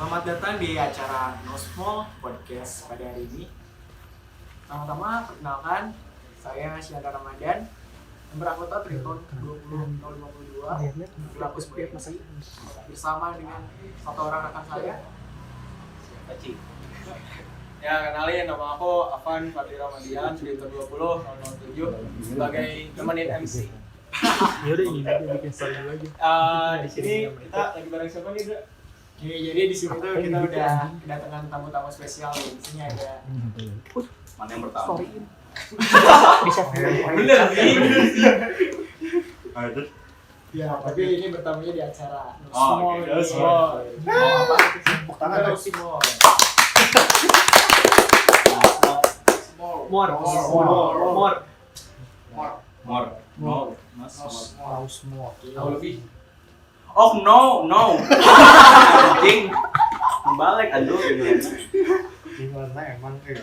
Selamat datang di acara No Small Podcast pada hari ini. Pertama-tama perkenalkan, saya Syahda Ramadan, nomor anggota Triton 20052, berlaku sebagai MC, bersama dengan satu orang rekan saya. Paci. Ya, kenalin, nama aku Afan Fadli Ramadian, Triton 20007 sebagai temenin MC. Ya udah ini dia bikin story dulu aja. Di sini kita lagi bareng siapa nih, Dra? Oke, jadi di sini tuh kita udah kedatangan tamu-tamu spesial. Di sini ada Mana yang pertama? Storyin. Bisa Bener sih. ya, tapi ini bertamunya di acara No Oh, Small. oke, No Small. Mau apa? Tepuk tangan, No guys. Small. More. Mas. Mau semua. Tahu lebih. Oh no. Anjing. Kembali aduh gimana? Gimana emang Oke,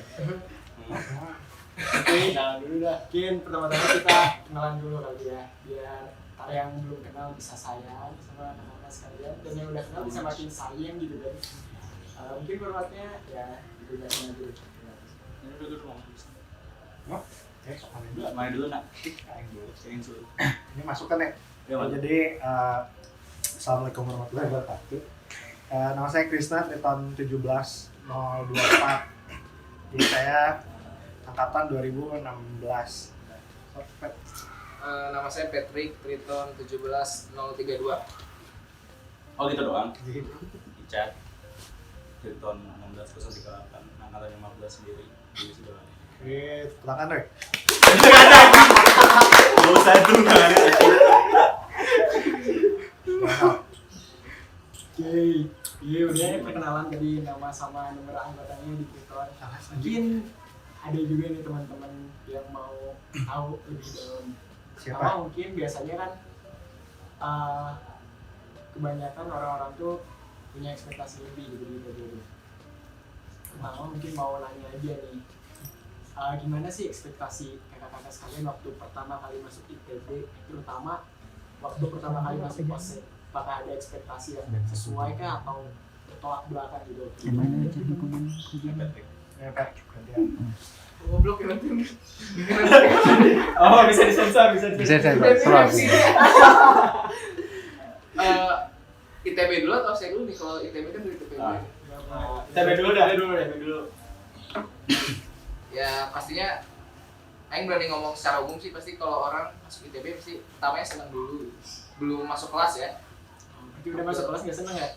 kenalan dulu dah. Mungkin pertama-tama kita kenalan dulu kali ya, biar para yang belum kenal bisa sayang sama anak-anak sekalian, dan yang udah kenal bisa makin sayang gitu kan. Mungkin formatnya ya gitu aja dulu. Ini dulu ngomong. soalnya Enggak, main dulu nak. aing dulu. Sering suruh. Ini masukkan ya. Ya, Mas. Jadi assalamualaikum warahmatullahi wabarakatuh. Nama saya Krisna, Triton 17024. Jadi saya angkatan 2016. Nama saya Patrick, Triton 17032. Oh gitu doang. Jadi Di chat. Triton 16038, angkatan 15 sendiri. Di sebelahnya. tangan deh. Gak usah dulu kan. Oke, iya udah perkenalan tadi nama sama nomor anggotanya di Triton. Mungkin ada juga nih teman-teman yang mau tahu lebih dalam. Siapa? Karena mungkin biasanya kan kebanyakan orang-orang tuh punya ekspektasi lebih gitu. Pertama mungkin mau nanya aja nih, gimana sih ekspektasi kakak-kakak sekalian waktu pertama kali masuk ITB, terutama waktu pertama kali masuk OSE? Apakah ada ekspektasi yang sesuai kah atau bertolak belakang gitu? Gimana aja hukuman Patrick. Ya, Pak. Gantian. Goblok ya nanti. Oh, bisa disensor. Bisa selalu. ITB dulu atau saya dulu nih? Kalau ITB kan dari ITB. Ah. TB dulu. Ya pastinya Aing berani ngomong secara umum sih, pasti kalau orang masuk ITB pasti pertamanya senang dulu. Belum masuk kelas ya. Berarti udah masuk kelas nggak seneng ya?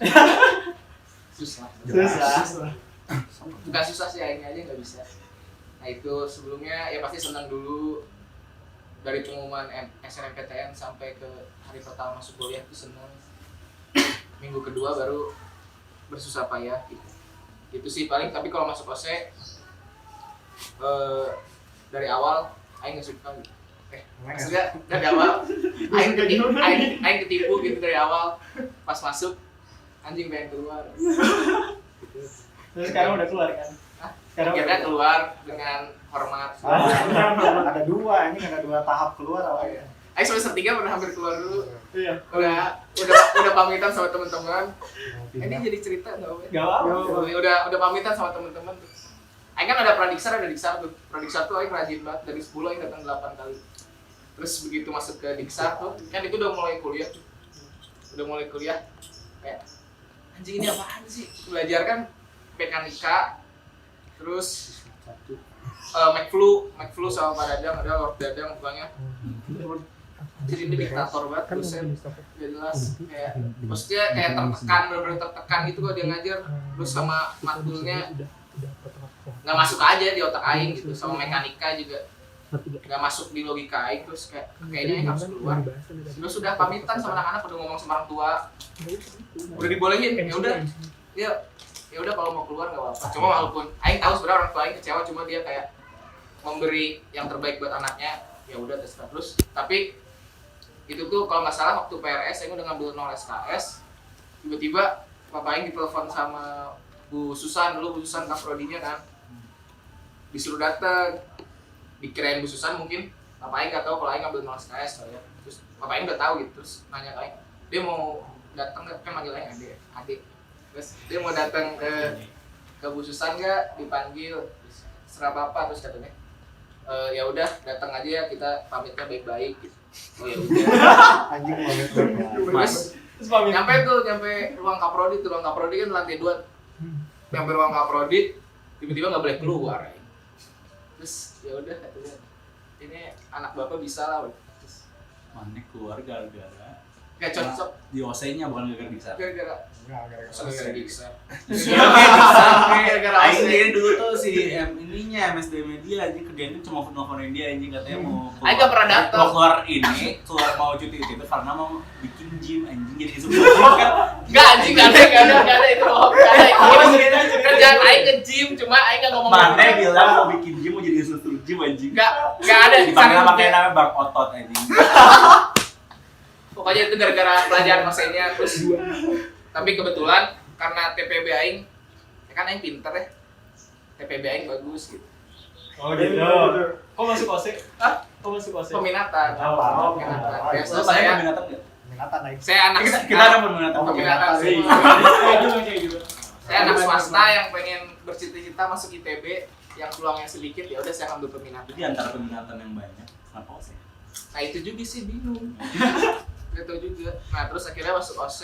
Susah. Susah. Bukan susah sih, Aingnya aja nggak bisa. Nah itu sebelumnya ya pasti senang dulu. Dari pengumuman SNMPTN sampai ke hari pertama masuk kuliah itu senang. Minggu kedua baru bersusah payah gitu. Gitu sih paling. Tapi kalau masuk OSE dari awal Aing nggak suka gitu. Maksudnya dari awal Aing ketipu gitu dari awal. Pas masuk anjing pengen keluar. Terus sekarang udah keluar kan? Sekarang Akhirnya keluar dengan hormat. Ada dua, ini ada dua tahap keluar awalnya. Aing semester 3 pernah hampir keluar dulu. Iya. Udah pamitan sama teman-teman. Ini jadi cerita nggak apa? Gak apa-apa. Udah pamitan sama teman-teman. Aing kan ada pradiksar tuh. Pradiksar tuh Aing rajin banget, dari 10 Aing datang 8 kali. Terus begitu masuk ke diksar tuh, kan itu udah mulai kuliah tuh. Kayak anjing ini apaan sih? Belajar kan mekanika, terus McFlu sama Pak Dadang, ada Lord Dadang pokoknya. Jadi ini diktator banget, dosen gak jelas, kayak maksudnya kayak bener-bener tertekan gitu kalau dia ngajar. Terus sama matulnya nggak masuk aja di otak Aing gitu, sama mekanika juga nggak masuk di logika Aing. Terus kayaknya Aing harus keluar. Terus sudah pamitan sama anak-anak, udah ngomong sama orang tua, udah dibolehin, ya udah kalau mau keluar nggak apa-apa. Cuma walaupun Aing tahu sebenarnya orang tua Aing kecewa, cuma dia kayak memberi yang terbaik buat anaknya, ya udah terserah. Terus tapi itu tuh kalau nggak salah waktu PRS Aing udah ngambil 0 SKS, tiba-tiba papa Aing ditelepon sama Bu Susan kaprodinya kan, disuruh datang, dikirain Bu Susan mungkin papa Aing nggak tahu kalau Aing ngambil 0 SKS ya. Terus papa Aing udah tahu gitu, terus nanya ke Aing, dia mau datang nggak? Kan manggil Aing adik Terus dia mau datang ke Bu Susan nggak, dipanggil serah bapak, terus katanya ya udah datang aja ya, kita pamitnya baik-baik gitu. Oh ya udah. Anjing banget. Terus nyampe ruang kaprodi tuh, ruang kaprodi kan lantai 2. Nyampe ruang kaprodi tiba-tiba nggak boleh keluar. Terus ya udah katanya ini anak bapak bisa lah. Terus Mana keluar gara-gara nggak cocok di OC-nya bukan gara-gara bisa. gara-gara Gara-gara Diksa. Gara-gara Aing dia dulu tuh si ininya MSD Media anjing kerjanya cuma nelfonin dia anjing katanya mau Aing nggak pernah datang. mau keluar mau cuti itu karena mau bikin gym anjing jadi super gym kan. Enggak anjing, enggak ada itu. Kerjaan Aing ke gym, cuma Aing enggak ngomong. Mana bilang mau bikin gym mau jadi instruktur gym anjing. Enggak ada. Dipanggil pakai nama Bang Otot anjing. Pokoknya itu gara-gara pelajaran OC-nya terus. Tapi kebetulan karena TPB Aing, ya kan Aing pinter ya. TPB Aing bagus gitu. Oh gitu. Kok masuk OSIS? Hah? Kok masuk OSIS? Peminatan. Oh, Peminatan. Biasa Terus saya peminatan enggak? Minatan naik. saya anak Kita ada peminatan. peminatan peminatan. sih. Kayak gitu. Saya anak swasta yang pengen bercita-cita masuk ITB yang peluangnya sedikit, ya udah saya ambil peminatan. Jadi antara peminatan yang banyak kenapa OC? Nah itu juga sih bingung. Gak tau juga. Nah terus akhirnya masuk OC,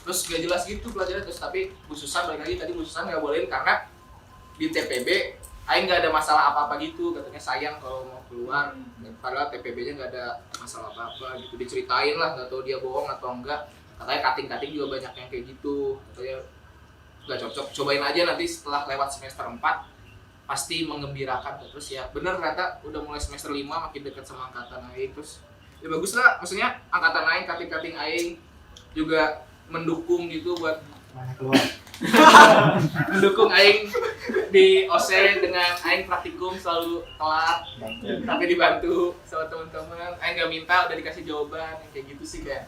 terus gak jelas gitu pelajaran terus, tapi Bu Susan balik lagi tadi Bu Susan gak bolehin karena di TPB Aing gak ada masalah apa-apa gitu, katanya sayang kalau mau keluar. Padahal TPB-nya gak ada masalah apa-apa gitu, diceritain lah, gak tau dia bohong atau enggak. Katanya kating-kating juga banyak yang kayak gitu, katanya gak cocok, cobain aja nanti setelah lewat semester 4 pasti mengembirakan. Terus ya bener ternyata udah mulai semester 5 makin dekat sama angkatan Aing, terus ya bagus lah, maksudnya angkatan Aing, kating-kating Aing juga mendukung gitu buat Mana keluar. mendukung Aing di OC dengan Aing praktikum selalu telat tapi dibantu sama teman-teman. Aing gak minta udah dikasih jawaban yang kayak gitu sih, kayak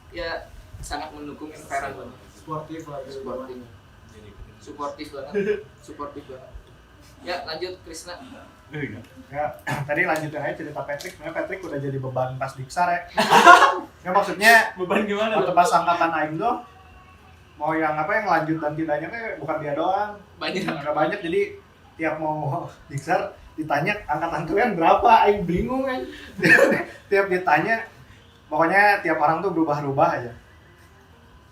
ya sangat mendukung environment. Sportif lah. Suportif banget. Ya lanjut Krisna. Ya, tadi lanjutin aja cerita Patrick. Sebenarnya Patrick udah jadi beban pas Diksar ya. Ya maksudnya Beban gimana? waktu pas angkatan Aing tuh mau yang lanjut dan tidaknya bukan dia doang. Banyak. Ada banyak, jadi tiap mau Diksar ditanya angkatan kalian berapa, Aing bingung kan. Tiap ditanya pokoknya tiap orang tuh berubah-ubah aja.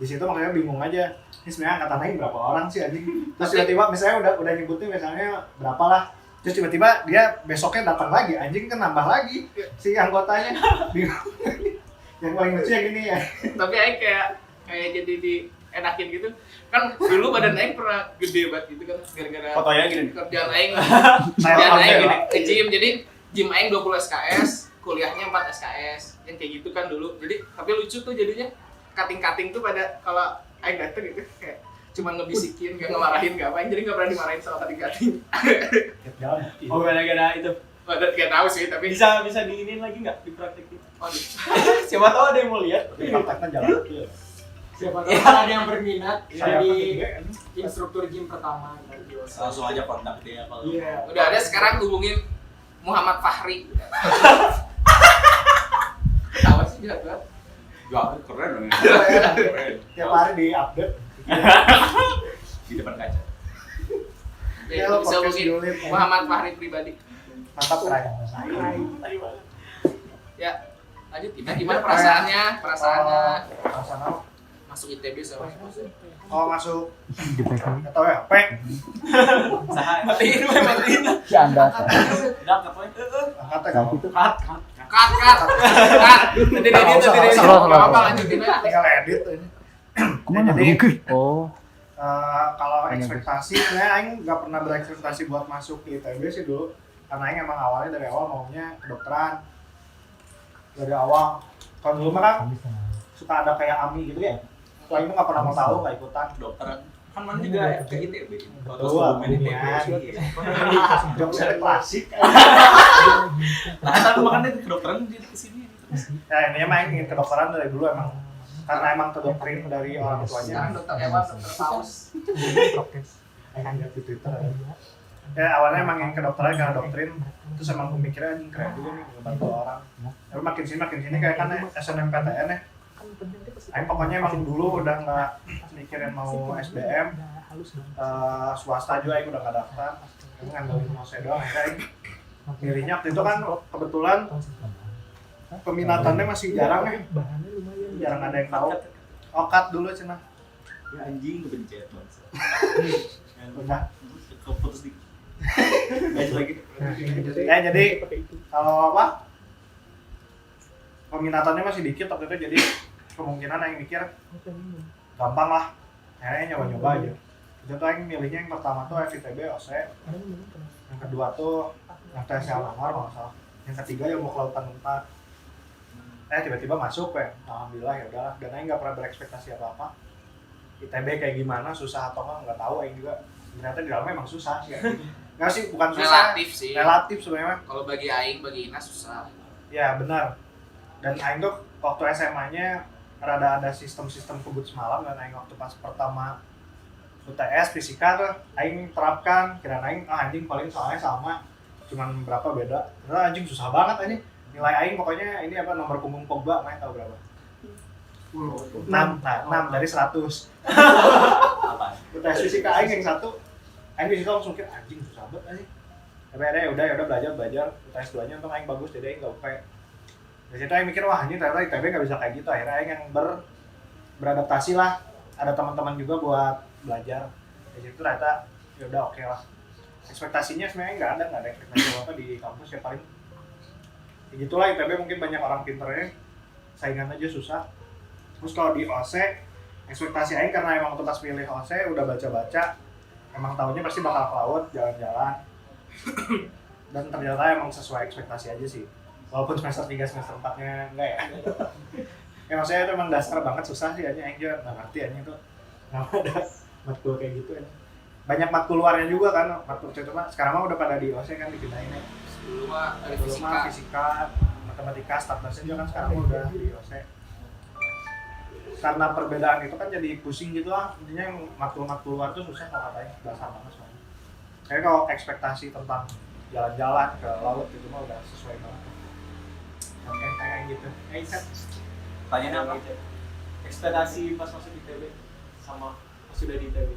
Di situ makanya bingung aja. Ini sebenarnya angkatan Aing berapa orang sih anjing. Terus tiba-tiba misalnya udah nyebutin misalnya berapa lah. Terus tiba-tiba dia besoknya datang lagi, anjing kan nambah lagi si anggotanya. Bingung. Yang paling lucu yang ini ya. Tapi Aing kayak jadi enakin gitu. Kan dulu badan Aing pernah gede banget gitu kan gara-gara Fotonya gini. kerjaan Aing. Saya Kerjaan pakai, Aing gini, Pak. ke gym. Jadi gym Aing 20 SKS, kuliahnya 4 SKS. Yang kayak gitu kan dulu. Jadi tapi lucu tuh jadinya cutting-cutting tuh pada kalau Aing dateng gitu kayak cuma ngebisikin, gak ngemarahin, gak apa-apa. Jadi gak pernah dimarahin sama cutting-cutting. Tiap jalan. Oh gara-gara itu. Padahal gak tahu sih, tapi Bisa diinin lagi nggak dipraktekin? Waduh. Siapa tahu ada yang mau lihat. Tapi prakteknya jalan kaki. Siapa tahu ada yang berminat Saya jadi pakai instruktur gym pertama dari OSIS. Langsung aja kontak dia kalau Iya. Udah ada sekarang hubungin Muhammad Fahri. Tahu sih jahat banget. ya keren dong. tiap hari di-update. Di depan kaca. Ya, Bisa podcast hubungin julid. Muhammad Fahri pribadi. Mantap keren. Ya, lanjut gimana perasaannya? Perasaan apa? Masuk ITB sama Oh masuk. Gak tau ya, P. Matiin matiin. Si Anda. Udah apa? Angkatnya kamu. cut. Nanti dia Salah. nggak apa lanjutin aja. Tinggal edit ini. Kemana? Jadi, Oh. kalau ekspektasi, sebenarnya Aing nggak pernah berekspektasi buat masuk ke ITB sih dulu. Karena Aing emang awalnya dari awal maunya kedokteran. Dari awal. Kalau dulu mah kan suka ada kayak AMI gitu ya. Kalau Aing tuh nggak pernah mau tahu, nggak ikutan. Dokteran. Kan mana juga ke ITB. Betul, jokesnya klasik. Nah, tapi makanya kedokteran di sini. Ya ini emang ingin kedokteran dari dulu emang. Karena emang terdoktrin dari orang tuanya. Sekarang dokter hewan, dokter paus. Aing lihat di Twitter. Ya awalnya emang ingin kedokteran karena doktrin. Terus emang pemikirannya anjing keren juga nih ngebantu orang. Tapi makin sini kayak kan SNMPTN ya. Aing pokoknya emang dulu udah nggak mikirin mau SBM, swasta juga Aing udah nggak daftar. Aing ngandelin OSE doang. Akhirnya Aing milihnya waktu itu kan kebetulan peminatannya masih jarang ya, jarang ada yang tahu. Okat dulu cenah. Ya anjing kepencet bangsa. Udah. Keputus di. Lanjut lagi. Ya jadi kalau apa? Peminatannya masih dikit waktu itu, jadi kemungkinan Aing mikir gampang lah. Akhirnya nyoba-nyoba aja. Itu tuh Aing milihnya yang pertama tuh FITB OSE. Yang kedua tuh yang tes Al-Amar kalau nggak salah. Yang ketiga ilmu kelautan 4. Tiba-tiba masuk ya, alhamdulillah ya udahlah. Dan Aing nggak pernah berekspektasi apa-apa. ITB kayak gimana, susah atau nggak tahu. Aing juga ternyata di dalamnya emang susah sih. Nggak sih, bukan susah. Relatif sih. Relatif sebenarnya. Kalau bagi aing, bagi Ina susah. Ya benar. Dan Aing tuh waktu SMA-nya rada ada sistem-sistem kebut semalam, dan Aing waktu pas pertama UTS fisika tuh Aing terapkan. Kira Aing anjing paling soalnya sama, cuman berapa beda. Ternyata anjing susah banget anjing. Nilai Aing pokoknya ini apa, nomor punggung Pogba, main tahu berapa? 6 dari 100. Apa? UTS fisika Aing yang satu, Aing fisika langsung mikir anjing susah banget anjing. Tapi akhirnya udah belajar. UTS 2-nya untung Aing bagus, jadi Aing gak UP. Dari situ Aing mikir, wah ini ternyata ITB gak bisa kayak gitu. Akhirnya Aing yang beradaptasi lah. Ada teman-teman juga buat belajar. Dari situ ternyata ya udah oke lah. Ekspektasinya sebenarnya nggak ada ekspektasi apa di kampus ya, paling ya gitulah. ITB mungkin banyak orang pinternya, saingan aja susah. Terus kalau di OSE, ekspektasi Aing karena emang waktu pas pilih OSE udah baca-baca, emang tahunya pasti bakal ke laut, jalan-jalan. Dan ternyata emang sesuai ekspektasi aja sih. Walaupun semester 3, semester 4-nya enggak ya. Ya maksudnya itu emang dasar banget, susah sih aja. Aing juga nggak ngerti aja itu kenapa ada matkul kayak gitu aja. Banyak matkul luarnya juga kan, matkul cuma sekarang mah udah pada di OSE kan dipindahin ya. Dulu mah dari Dulu mah fisika. fisika, matematika, statistik juga kan sekarang mah udah di OSE. Karena perbedaan itu kan jadi pusing gitu lah. Intinya yang matkul-matkul luar tuh susah kalau katanya, dasar banget soalnya. Kayak kalau ekspektasi tentang jalan-jalan ke laut itu mah udah sesuai banget. Oke, kayak gitu. Ikat. Tanyanya apa? Ekspektasi pas masuk ITB sama pas sudah di ITB.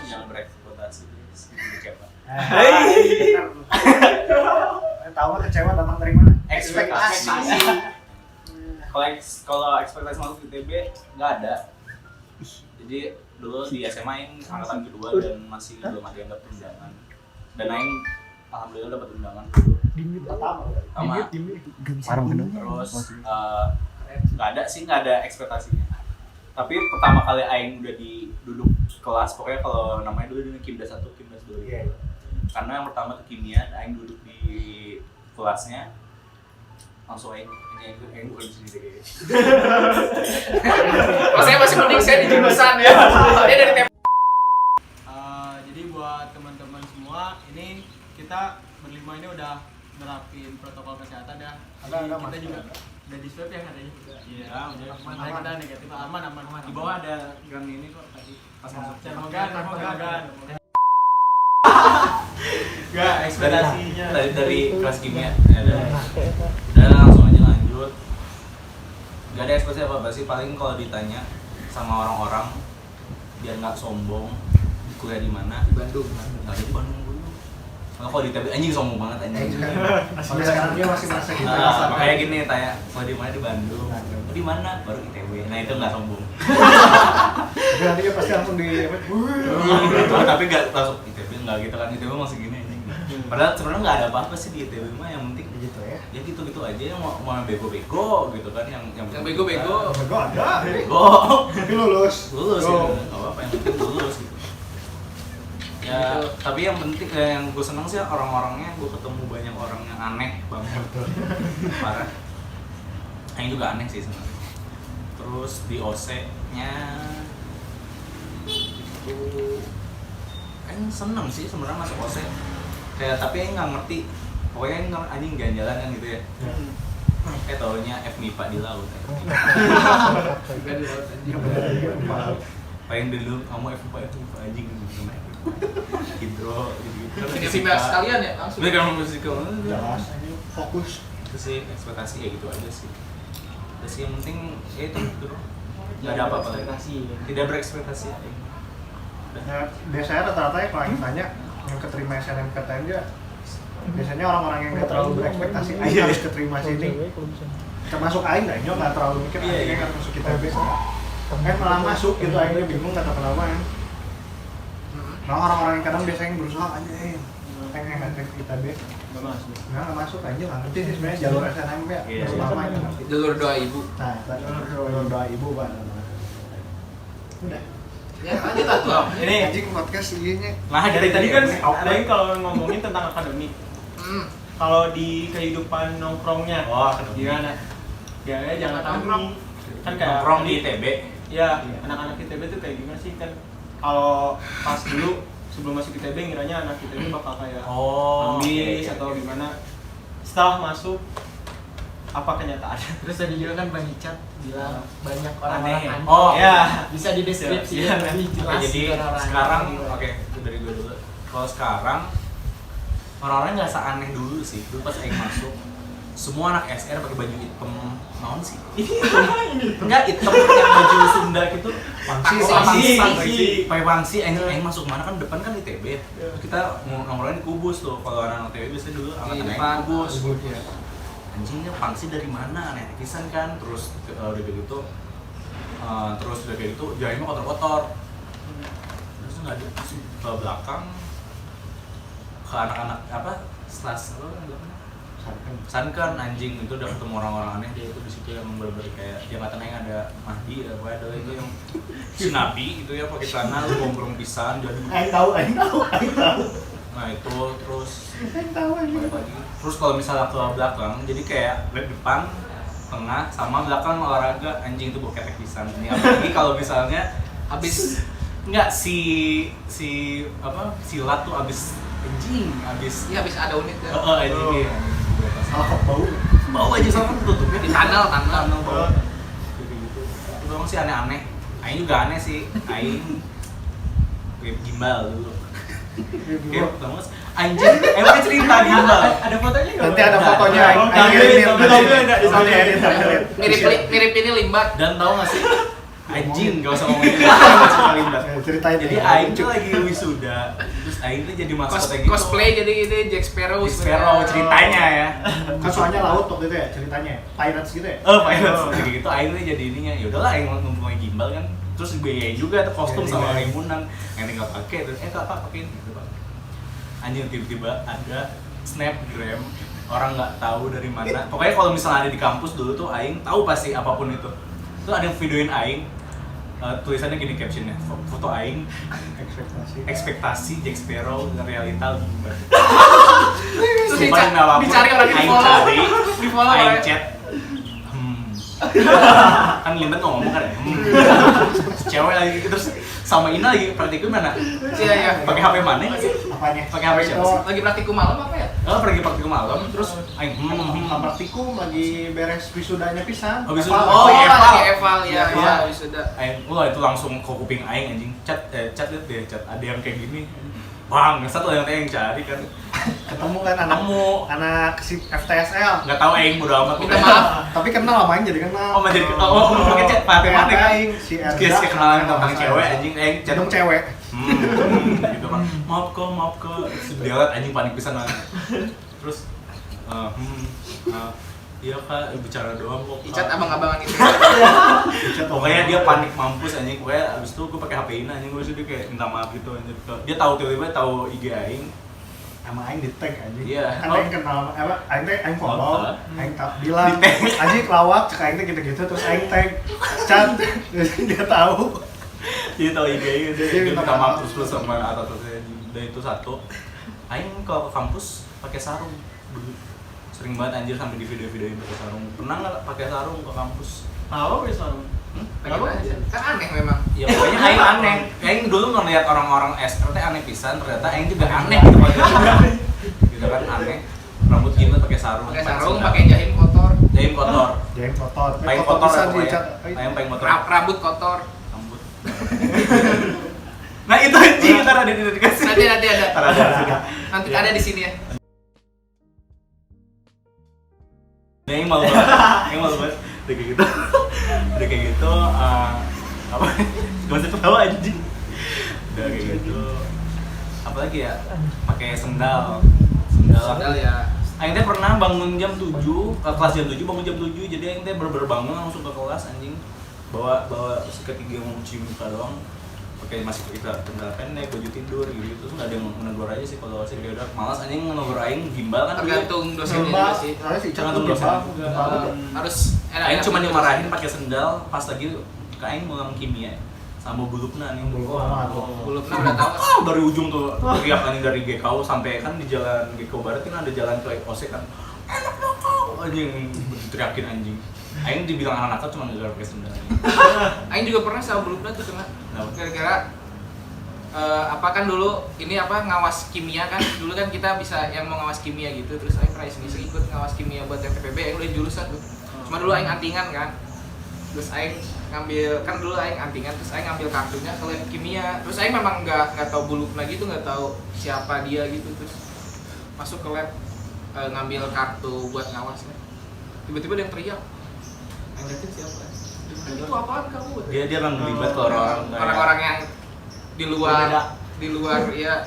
Jangan berekspektasi. Kecewa. Tahu nggak kecewa datang dari mana? Ekspektasi. Kalau ekspektasi masuk ITB nggak ada. Jadi dulu di SMA Aing angkatan kedua dan masih belum ada yang dapat undangan. Dan Aing alhamdulillah dapat undangan dulu. Sama terus nggak ada ekspektasinya. Tapi pertama kali Aing udah duduk kelas, pokoknya kalau namanya dulu Kimdas 1, Kimdas 2 gitu. Karena yang pertama tuh kimia, Aing duduk di kelasnya langsung Aing bukan di sini deh. Saya masih mending saya di jurusan ya. Dia dari tempat. Jadi buat teman-teman semua, ini kita berlima ini udah nerapin protokol kesehatan ya. Jadi kita juga udah di swab ya katanya. Iya, udah kita negatif, aman. Di bawah ada gun ini kok tadi pas masuk. Termogan. Enggak, ekspektasinya dari kelas kimia. Udah langsung aja lanjut. Gak ada ekspektasi apa-apa sih, paling kalau ditanya sama orang-orang biar nggak sombong, kuliah di mana? Di Bandung. Nggak ada di Bandung dulu. Kalau di ITB anjing sombong banget anjing. Sampai sekarang dia masih merasa gitu. Makanya gini tanya, kalau di mana di Bandung? Di mana? Baru ITB. Nah itu nggak sombong. Tapi nanti dia pasti langsung di Tapi nggak langsung ITB nggak gitu kan, ITB masih gini anjing. Padahal sebenarnya nggak ada apa-apa sih di ITB mah, yang penting gitu ya. Ya gitu-gitu aja, yang mau bego-bego gitu kan, yang Bego-bego. Bego ada. bego Tapi lulus. gitu, nggak apa-apa, yang penting lulus gitu. Ya tapi yang penting yang gue seneng sih orang-orangnya, gue ketemu banyak orang yang aneh banget, parah. Yang juga aneh sih sebenarnya. Terus di OSE-nya itu seneng sih sebenarnya masuk OSE. Kayak tapi nggak ngerti, pokoknya anjing jalan-jalan kan gitu ya. Taunya FMIPA di laut. Pengen dulu kamu FMIPA anjing gitu. Hidro gitu. Fisika sekalian ya langsung. Udah kamu fisika. Jelas, ini fokus. Itu sih ekspektasi ya gitu aja sih. Terus yang penting ya itu doang. Nggak ada apa-apa lagi. ekspektasi. Tidak berekspektasi. Ya, biasanya rata-rata ya kalau yang tanya yang keterima SNMPTN aja biasanya orang-orang yang nggak terlalu berekspektasi Aing harus keterima sini, termasuk Aing nggak terlalu mikir Aing harus masuk ITB, malah masuk gitu Aingnya bingung kata kenapa ya. Nah orang-orang yang kadang biasanya yang berusaha aja pengen nggak ITB nggak masuk aja nggak ngerti sih sebenarnya jalur SNM ya selama itu ngerti. Jalur doa ibu. Nah jalur doa ibu pak. Udah. Ya lanjut atuh. Ini Anjing podcast iya nah Dari tadi kan Aing kalau ngomongin tentang akademik, Hmm. kalau di kehidupan nongkrongnya, gimana? Ya jangan Nongkrong. kan kayak nongkrong di ITB. ya anak-anak ITB tuh kayak gimana sih kan? Kalau pas dulu sebelum masuk ITB ngiranya anak ITB bakal kayak ambis atau gimana. Setelah masuk apa kenyataannya? Terus tadi juga kan Bang Icat bilang banyak orang-orang Aneh. aneh. Oh ya. Bisa dideskripsi Iya, lebih jelas Jadi gitu orang-orang sekarang aneh. oke itu dari gue dulu. Kalau sekarang orang-orang nggak seaneh dulu sih. Dulu pas Aing masuk semua anak SR pakai baju hitam naon sih? Enggak hitam yang baju Sunda gitu. Pangsi. Pakai pangsi. Aing masuk mana kan depan kan ITB. Kita nongkrongin di Kubus tuh. Kalau anak ITB biasanya dulu angkatan Aing Kubus. Anjingnya pangsi dari mana? Aneh pisan kan. Terus udah kayak gitu. Terus udah kayak gitu jahitnya kotor-kotor. Terus nggak ada ke belakang ke anak-anak apa? Slas apa namanya? Sankan anjing itu udah ketemu orang-orang aneh dia itu di situ yang bener-bener kayak dia nggak tenang ada Mahdi ada itu yang si Nabi itu ya pakai celana lu gombrong pisan jadi Aing tahu nah itu terus terus kalau misalnya ke belakang jadi kayak depan tengah sama belakang olahraga anjing itu gue ketek pisan ini apalagi kalau misalnya habis enggak si apa silat tuh habis anjing habis Iya habis ada unit ya. anjing salah kok bau aja sama tutupnya Di tunnel. bau gitu itu doang sih aneh-aneh Aing juga aneh sih Aing kayak gimbal dulu kayak tau gak sih? Anjing emang cerita gimbal Ada fotonya nggak? nanti ada Bang? fotonya Aing Mirip ini limbat. dan tau gak sih anjing gak usah ngomongin limbat ceritain jadi Aing tuh lagi wisuda terus Aing tuh jadi maskotnya gitu Cosplay jadi ini Jack Sparrow. Jack Sparrow ceritanya ya kan soalnya laut waktu itu ya ceritanya pirates gitu ya Pirates jadi gitu Aing tuh jadi ininya ya udahlah Aing ngomongin gimbal kan terus dibiayain juga tuh kostum sama raimunan yang tinggal pakai terus kak pakein gitu Pak anjing tiba-tiba ada snapgram orang nggak tahu dari mana pokoknya kalau misalnya ada di kampus dulu tuh Aing tahu pasti apapun itu tuh ada yang videoin Aing tulisannya gini captionnya foto Aing ekspektasi Jack Sparrow realita limbat Terus sumpah demi apapun, dicari orang yang Aing di-follow. cari Di-follow Aing orang. chat kan limbat ngomong kan ya cewek lagi gitu terus sama Ina lagi praktikum mana Iya. pakai HP mana apanya pakai HP siapa sih Lagi praktikum malam apa ya? pergi praktikum malam terus Aing praktikum lagi beres wisudanya pisan Habis itu- Eval. Oh, iya, eval. lagi eval ya. Iya. Iya, wisuda. Aing wah itu langsung ke kuping Aing anjing chat liat deh chat ada yang kayak gini bang satu yang cari kan ketemu kan nemu anak si FTSL nggak tahu Aing bodo amat Minta maaf. tapi kenal sama Aing jadi kenal oh jadi pakai chat pakai mana kan Aing si Erza Kias kenalan tentang cewek anjing Aing chat dong cewek gitu kan maaf kok terus dia liat anjing panik pisan lah terus iya kak bicara doang kok Icat abang-abangan itu. pokoknya dia panik mampus anjing pokoknya abis itu gue pakai HP Ina anjing gue sudah kayak minta maaf gitu anjing dia tahu tiba-tiba tahu IG Aing sama Aing di tag anjing Iya. kan Aing kenal apa Aing teh Aing follow Oh. Aing bilang anjing lawak cek Aing teh gitu-gitu terus Aing tag chat dia tahu dia tahu IG Aing Dia dia minta minta maaf maaf. terus sama atas-atasnya dan itu satu Aing kalau ke kampus pakai sarung dulu sering banget anjir sampai di video-videoin pakai sarung pernah nggak pakai sarung ke kampus Tahu bisa. Pengen aja. Kan aneh memang. ya pokoknya Aing aneh Aing dulu ngeliat orang-orang SR teh aneh pisan ternyata Aing juga aneh gitu gitu kan aneh rambut gini pakai sarung Pakai sarung, pakai jahit kotor, jahit kotor Jangan kotor paling kotor bisa ya di pokoknya chat Aing paling kotor rambut kotor. rambut nah itu anjing ntar ada di dikasih Nanti ada. ntar ada Nanti ada di sini ya. Yang malu banget udah kayak gitu apa gak usah ketawa anjing. Udah kayak gitu apalagi ya, pakai sendal ya. Aing teh pernah bangun jam 7, kelas jam 7, bangun jam 7, jadi aing teh bener-bener bangun langsung ke kelas anjing. Bawa sikat gigi mau cuci muka doang. Pakai masih kita sendal pendek, baju tidur gitu. Terus enggak ada yang menegur aja sih kalau si udah malas anjing menegur aing gimbal kan. Tergantung dosennya juga sih. Tergantung dosen. Harus Aing cuma dimarahin pakai sendal pas lagi ke aing ngulang kimia sama bulupna nih. Bulupna udah tahu. Dari ujung tuh teriak anjing dari GKU sampai kan di jalan GKU Barat kan ada jalan ke OSEK kan. Enak dong kau anjing teriakin anjing. Aing dibilang anak nakal cuma gara-gara pakai sendal. Aing juga pernah sama bulupna tuh kena. Gara-gara apa kan dulu ini apa ngawas kimia kan. Dulu kan kita bisa yang mau ngawas kimia gitu. Terus Aing pernah iseng ikut ngawas kimia buat TPB. Aing udah jurusan tuh. Cuma dulu Aing antingan kan. Terus Aing ngambil kan dulu Aing antingan, terus Aing ngambil kartunya ke lab kimia. Terus Aing memang nggak tahu bulupna gitu, nggak tahu siapa dia gitu. Terus masuk ke lab ngambil kartu buat ngawasnya. Tiba-tiba dia yang teriak. Aing liatin siapa? Itu apaan kamu? Dia emang ngelibat ke orang-orang yang di luar ya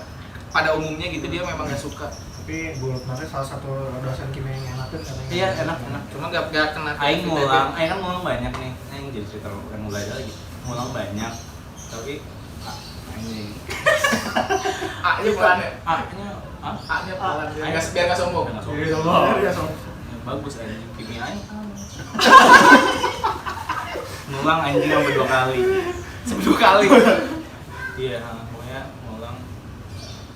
pada umumnya gitu, dia memang nggak suka. Tapi bulupna salah satu dosen kimia yang enak kan katanya. Iya enak. Cuma nggak kena. Aing kan ngulang banyak nih. Aing jadi cerita bukan mulai lagi. Ngulang banyak. Tapi anjing. A-nya pelan ya? A-nya pelan. Biar nggak sombong. Iya, Bagus anjing kimia aing. Ngulang anjing sampai 2 kali. Sampai 2 kali. Iya, pokoknya ngulang.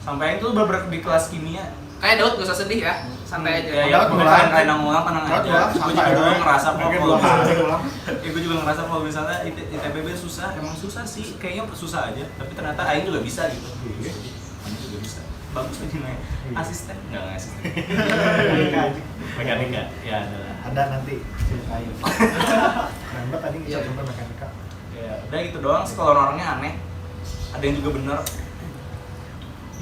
Sampai aing tuh bener di kelas kimia. Kayak Daud gak usah sedih ya, santai aja. Ya, karena ngulang tenang aja. Gue juga ngerasa gue juga ngerasa kalau misalnya ITPB susah, emang susah sih. Kayaknya susah aja, tapi ternyata Aing juga bisa gitu. Aing juga bisa. Bagus aja nih. Asisten? Enggak asisten. Mekanika. Ya ada nanti ceritain. Nambah tadi kita coba mekanika. Ya, udah gitu doang sih kalau orangnya aneh. Ada yang juga bener.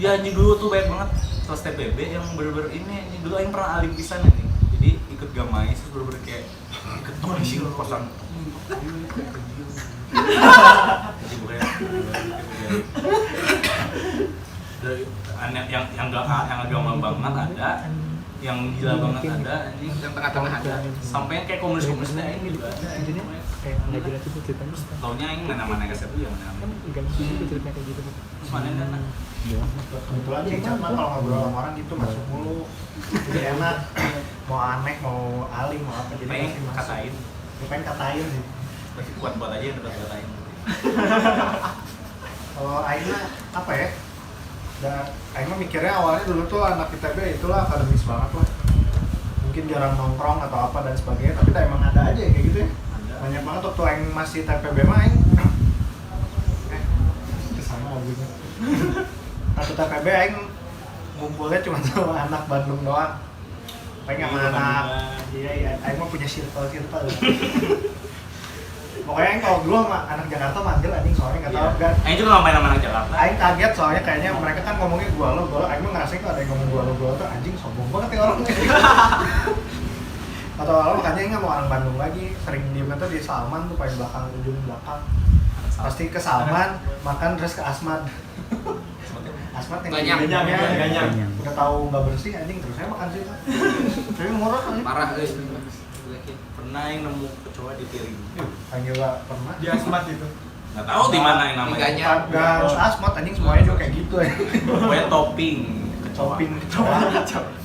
Ya anjing dulu tuh banyak banget kelas TPB yang bener-bener ini dulu Aing pernah alim pisan nih. Jadi ikut gamais terus bener-bener kayak ikut anjing kosan. Jadi bukan dari aneh yang agama banget ada, yang gila banget ada anjing, yang tengah-tengah ada. Sampai kayak komunis-komunis Aing juga ada anjing. kayak nggak jelas itu ceritanya. Taunya Aing mana-mana kasih tuh yang mana. Kan itu ceritanya kayak gitu. Terus mana dana? Kebetulan sih cuma kalau ngobrol sama orang gitu masuk mulu, jadi enak. Mau aneh, mau alim, mau apa jadi Pengen masih masuk. katain. Pengen katain sih. Berarti kuat-kuat aja yang dapat katain. Kalau Aing mah apa ya? Aing mah mikirnya awalnya dulu tuh anak ITB itulah akademis banget lah. Mungkin jarang nongkrong atau apa dan sebagainya, tapi emang ada aja kayak gitu ya. Banyak banget waktu Aing masih TPB mah Aing kesana lagunya. Waktu TPB Aing ngumpulnya cuma sama anak Bandung doang. Aing sama anak, iya, Aing mah punya circle. Pokoknya Aing kalau dulu sama anak Jakarta manggil anjing soalnya nggak tahu kan. Aing juga ngapain sama anak Jakarta. Aing kaget soalnya kayaknya mereka kan ngomongnya gua lo, Aing mah ngerasain kalau ada yang ngomong gua lo tuh anjing sombong banget ya orangnya. Atau awal makanya Aing mau orang Bandung lagi, sering diem tuh di Salman tuh paling belakang, ujung belakang. Pasti ke Salman, makan terus ke Asmad. Asmad yang Ganyang. udah tahu nggak bersih anjing terus saya makan sih. Tapi murah anjing. Parah Pernah yang nemu kecoa di piring. Aing juga pernah. Di Asmat itu. Nggak tahu di mana yang namanya. Ganyang. Nggak harus Asmad anjing semuanya juga kayak gitu ya. Pokoknya topping kecoa. Topping kecoa.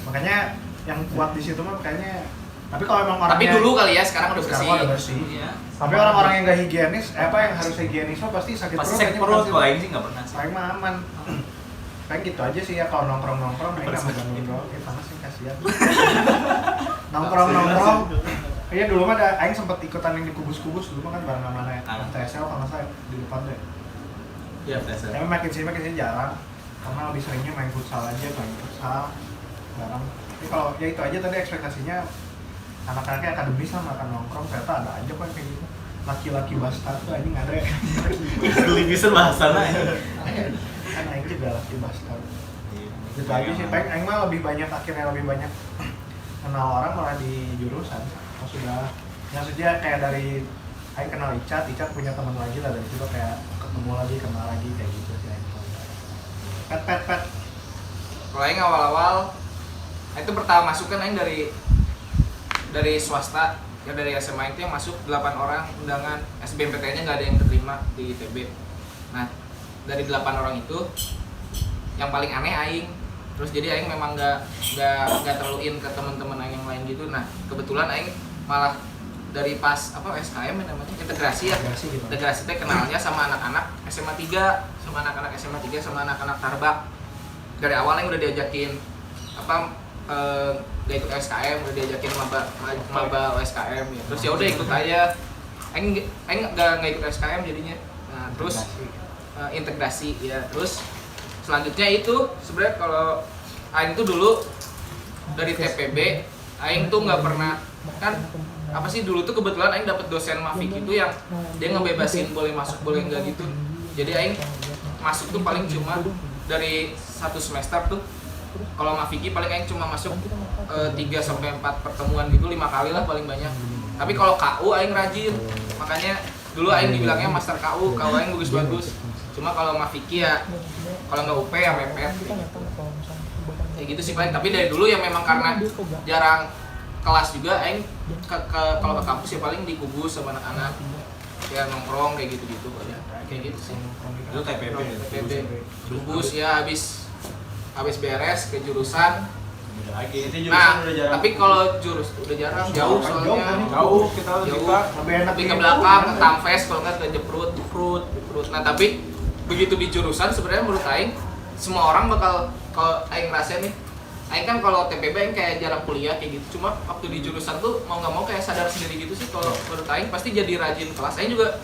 Makanya yang kuat di situ mah kayaknya. Tapi kalau emang orangnya. Tapi dulu kali ya, sekarang udah bersih. Sekarang udah bersih. Iya. Tapi orang-orang yang nggak higienis, yang harus higienis mah pasti sakit Pasti perut. sakit perut. Kalau Aing sih nggak pernah sih. Aing mah aman. Kayak gitu aja sih ya kalau nongkrong Aing nggak mau doang. Ya panas sih kasihan. Nongkrong. Iya dulu mah ada Aing sempat ikutan yang di kubus-kubus dulu mah kan bareng sama anak TSL kalau saya di depan deh. Iya, tes. Tapi makin sini jarang karena lebih seringnya main futsal bareng. Tapi kalau ya itu aja tadi ekspektasinya anak-anaknya akademis lah makan nongkrong, ternyata ada aja kok yang kayak gitu. Laki-laki bastard tuh anjing ada ya. Geli bisa bahasana ya. Kan Aing juga laki bastard. Gitu aja sih, Aing mah akhirnya lebih banyak kenal orang malah di jurusan. Pas sudah maksudnya kayak dari Aing kenal Icat punya teman lagi lah dari situ kayak ketemu lagi kenal lagi kayak gitu sih Aing. Pet. Kalau Aing awal-awal itu pertama masuk kan Aing dari swasta ya, dari SMA itu yang masuk 8 orang undangan SBMPTN-nya nggak ada yang terima di ITB. Nah dari 8 orang itu yang paling aneh Aing, terus jadi Aing memang nggak terlalu in ke teman-teman Aing yang lain gitu. Nah kebetulan Aing malah dari pas SKM namanya integrasi ya, integrasi teh kenalnya sama anak-anak SMA 3 sama anak-anak Tarbak. Dari awal Aing udah diajakin gak ikut SKM, udah diajakin maba SKM ya. Terus ya udah ikut aja. Aing gak ikut SKM jadinya. Nah, terus integrasi ya. Terus selanjutnya itu sebenarnya kalau Aing tuh dulu dari TPB Aing tuh nggak pernah kan dulu tuh kebetulan Aing dapet dosen Mafik itu yang dia ngebebasin boleh masuk boleh enggak gitu. Jadi Aing masuk tuh paling cuma dari 1 semester tuh kalau Mafiki paling Aing cuma masuk 3 sampai 4 pertemuan gitu, 5 kali lah paling banyak. Tapi kalau KU Aing rajin. Makanya dulu Aing dibilangnya master KU Aing bagus-bagus. Cuma kalau Mafiki ya kalau nggak UP ya mepet gitu. Kayak gitu sih paling. Tapi dari dulu ya memang karena jarang kelas juga Aing kalau ke kampus ya paling di kubus sama anak-anak ya nongkrong kayak gitu-gitu aja. Kayak gitu sih. Itu TPB. Kubus ya habis beres ke jurusan. Lagi. Nah, tapi kalau udah jarang jauh soalnya. Jauh kita Lebih ke belakang, ke Tamfes kalau nggak ke Jeprut. Nah, tapi begitu di jurusan sebenarnya menurut Aing semua orang bakal kalau Aing ngerasain nih. Aing kan kalau TPB Aing kayak jarang kuliah kayak gitu. Cuma waktu di jurusan tuh mau nggak mau kayak sadar sendiri gitu sih kalau menurut Aing pasti jadi rajin kelas. Aing juga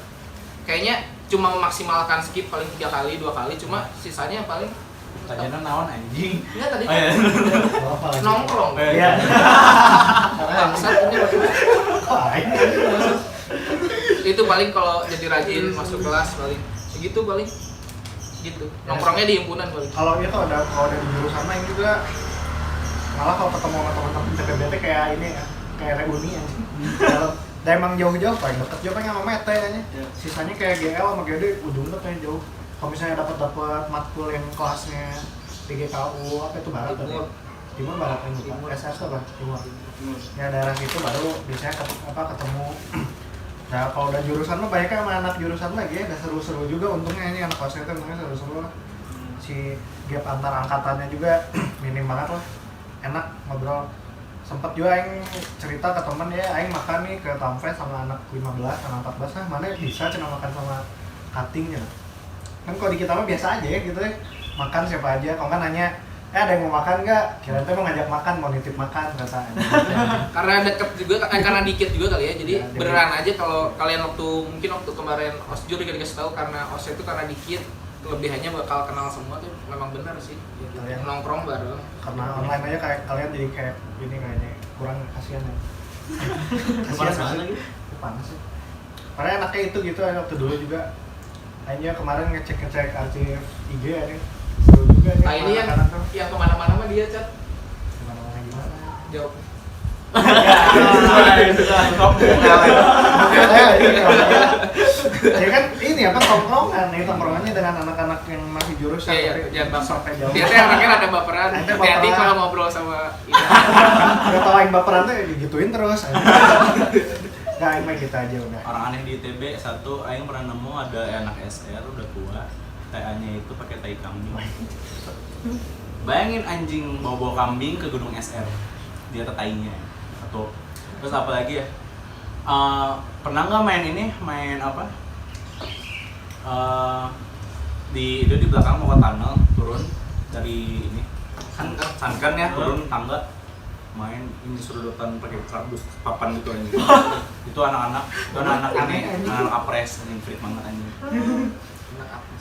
kayaknya cuma memaksimalkan skip paling 3 kali, 2 kali, cuma sisanya paling tanyaan naon anjing. Enggak tadi nongkrong. Iya. Itu paling kalau jadi rajin masuk kelas paling segitu paling gitu. Nongkrongnya di himpunan paling. Kalau itu ada di jurusan lain juga malah kalau ketemu sama teman-teman TPB kayak ini ya, kayak reuni anjing. Kalau emang jauh-jauh paling deket juga sama Mete aja. Sisanya kayak GL sama GD ujungnya kayak jauh. Kalau misalnya dapat matkul yang kelasnya di GKU itu barat tadi. Timur barat yang lupa. SS apa? Timur. Ya daerah itu baru biasanya ketemu. Nah kalau udah jurusan mah banyak sama anak jurusan lagi ya, udah seru-seru juga untungnya ini anak kosnya itu untungnya seru-seru lah. Si gap antar angkatannya juga minim banget lah. Enak ngobrol. Sempet juga Aing cerita ke temen ya, Aing makan nih ke Tamfes sama anak 15, anak 14, mana bisa cina makan sama cuttingnya. Kan kalau di kita mah biasa aja ya gitu ya, makan siapa aja, kalau kan nanya ada yang mau makan nggak? Kira tuh mau ngajak makan, mau nitip makan kata. Karena deket juga, karena dikit juga kali ya, jadi ya, beneran aja kalau kalian mungkin waktu kemarin osjur dikasih tahu karena os itu karena dikit, kelebihannya bakal kenal semua tuh memang benar sih. Gitu. Ya. Nongkrong bareng. Karena online aja kayak kalian jadi kayak gini kayaknya kurang kasihan ya. Kasihan lagi. Panas sih. Karena enaknya itu gitu waktu dulu juga. Hanya kemarin ngecek arsip IG ya nih. Seru juga nih. Nah ini yang kemana-mana mah dia Cat. Kemana-mana gimana? Jawab. Ya kan ini apa tongkrongannya dengan anak-anak yang masih jurusan tapi jangan sampai jauh. Biasanya anaknya ada baperan. Hati-hati kalau ngobrol sama ini. Udah tau Aing baperan tuh digituin terus. Nah, Aing mah gitu aja udah. Orang aneh di ITB satu, Aing pernah nemu ada anak SR udah tua, TA-nya itu pakai tai kambing. Bayangin anjing bawa kambing ke gunung SR, dia tainya. Satu. Terus apa lagi ya? Pernah nggak main apa? Di belakang mau ke tunnel turun dari ini sankan ya turun tangga main ini serudutan pakai kardus papan gitu anjing. Itu anak-anak ini anak apres yang freak banget anjing.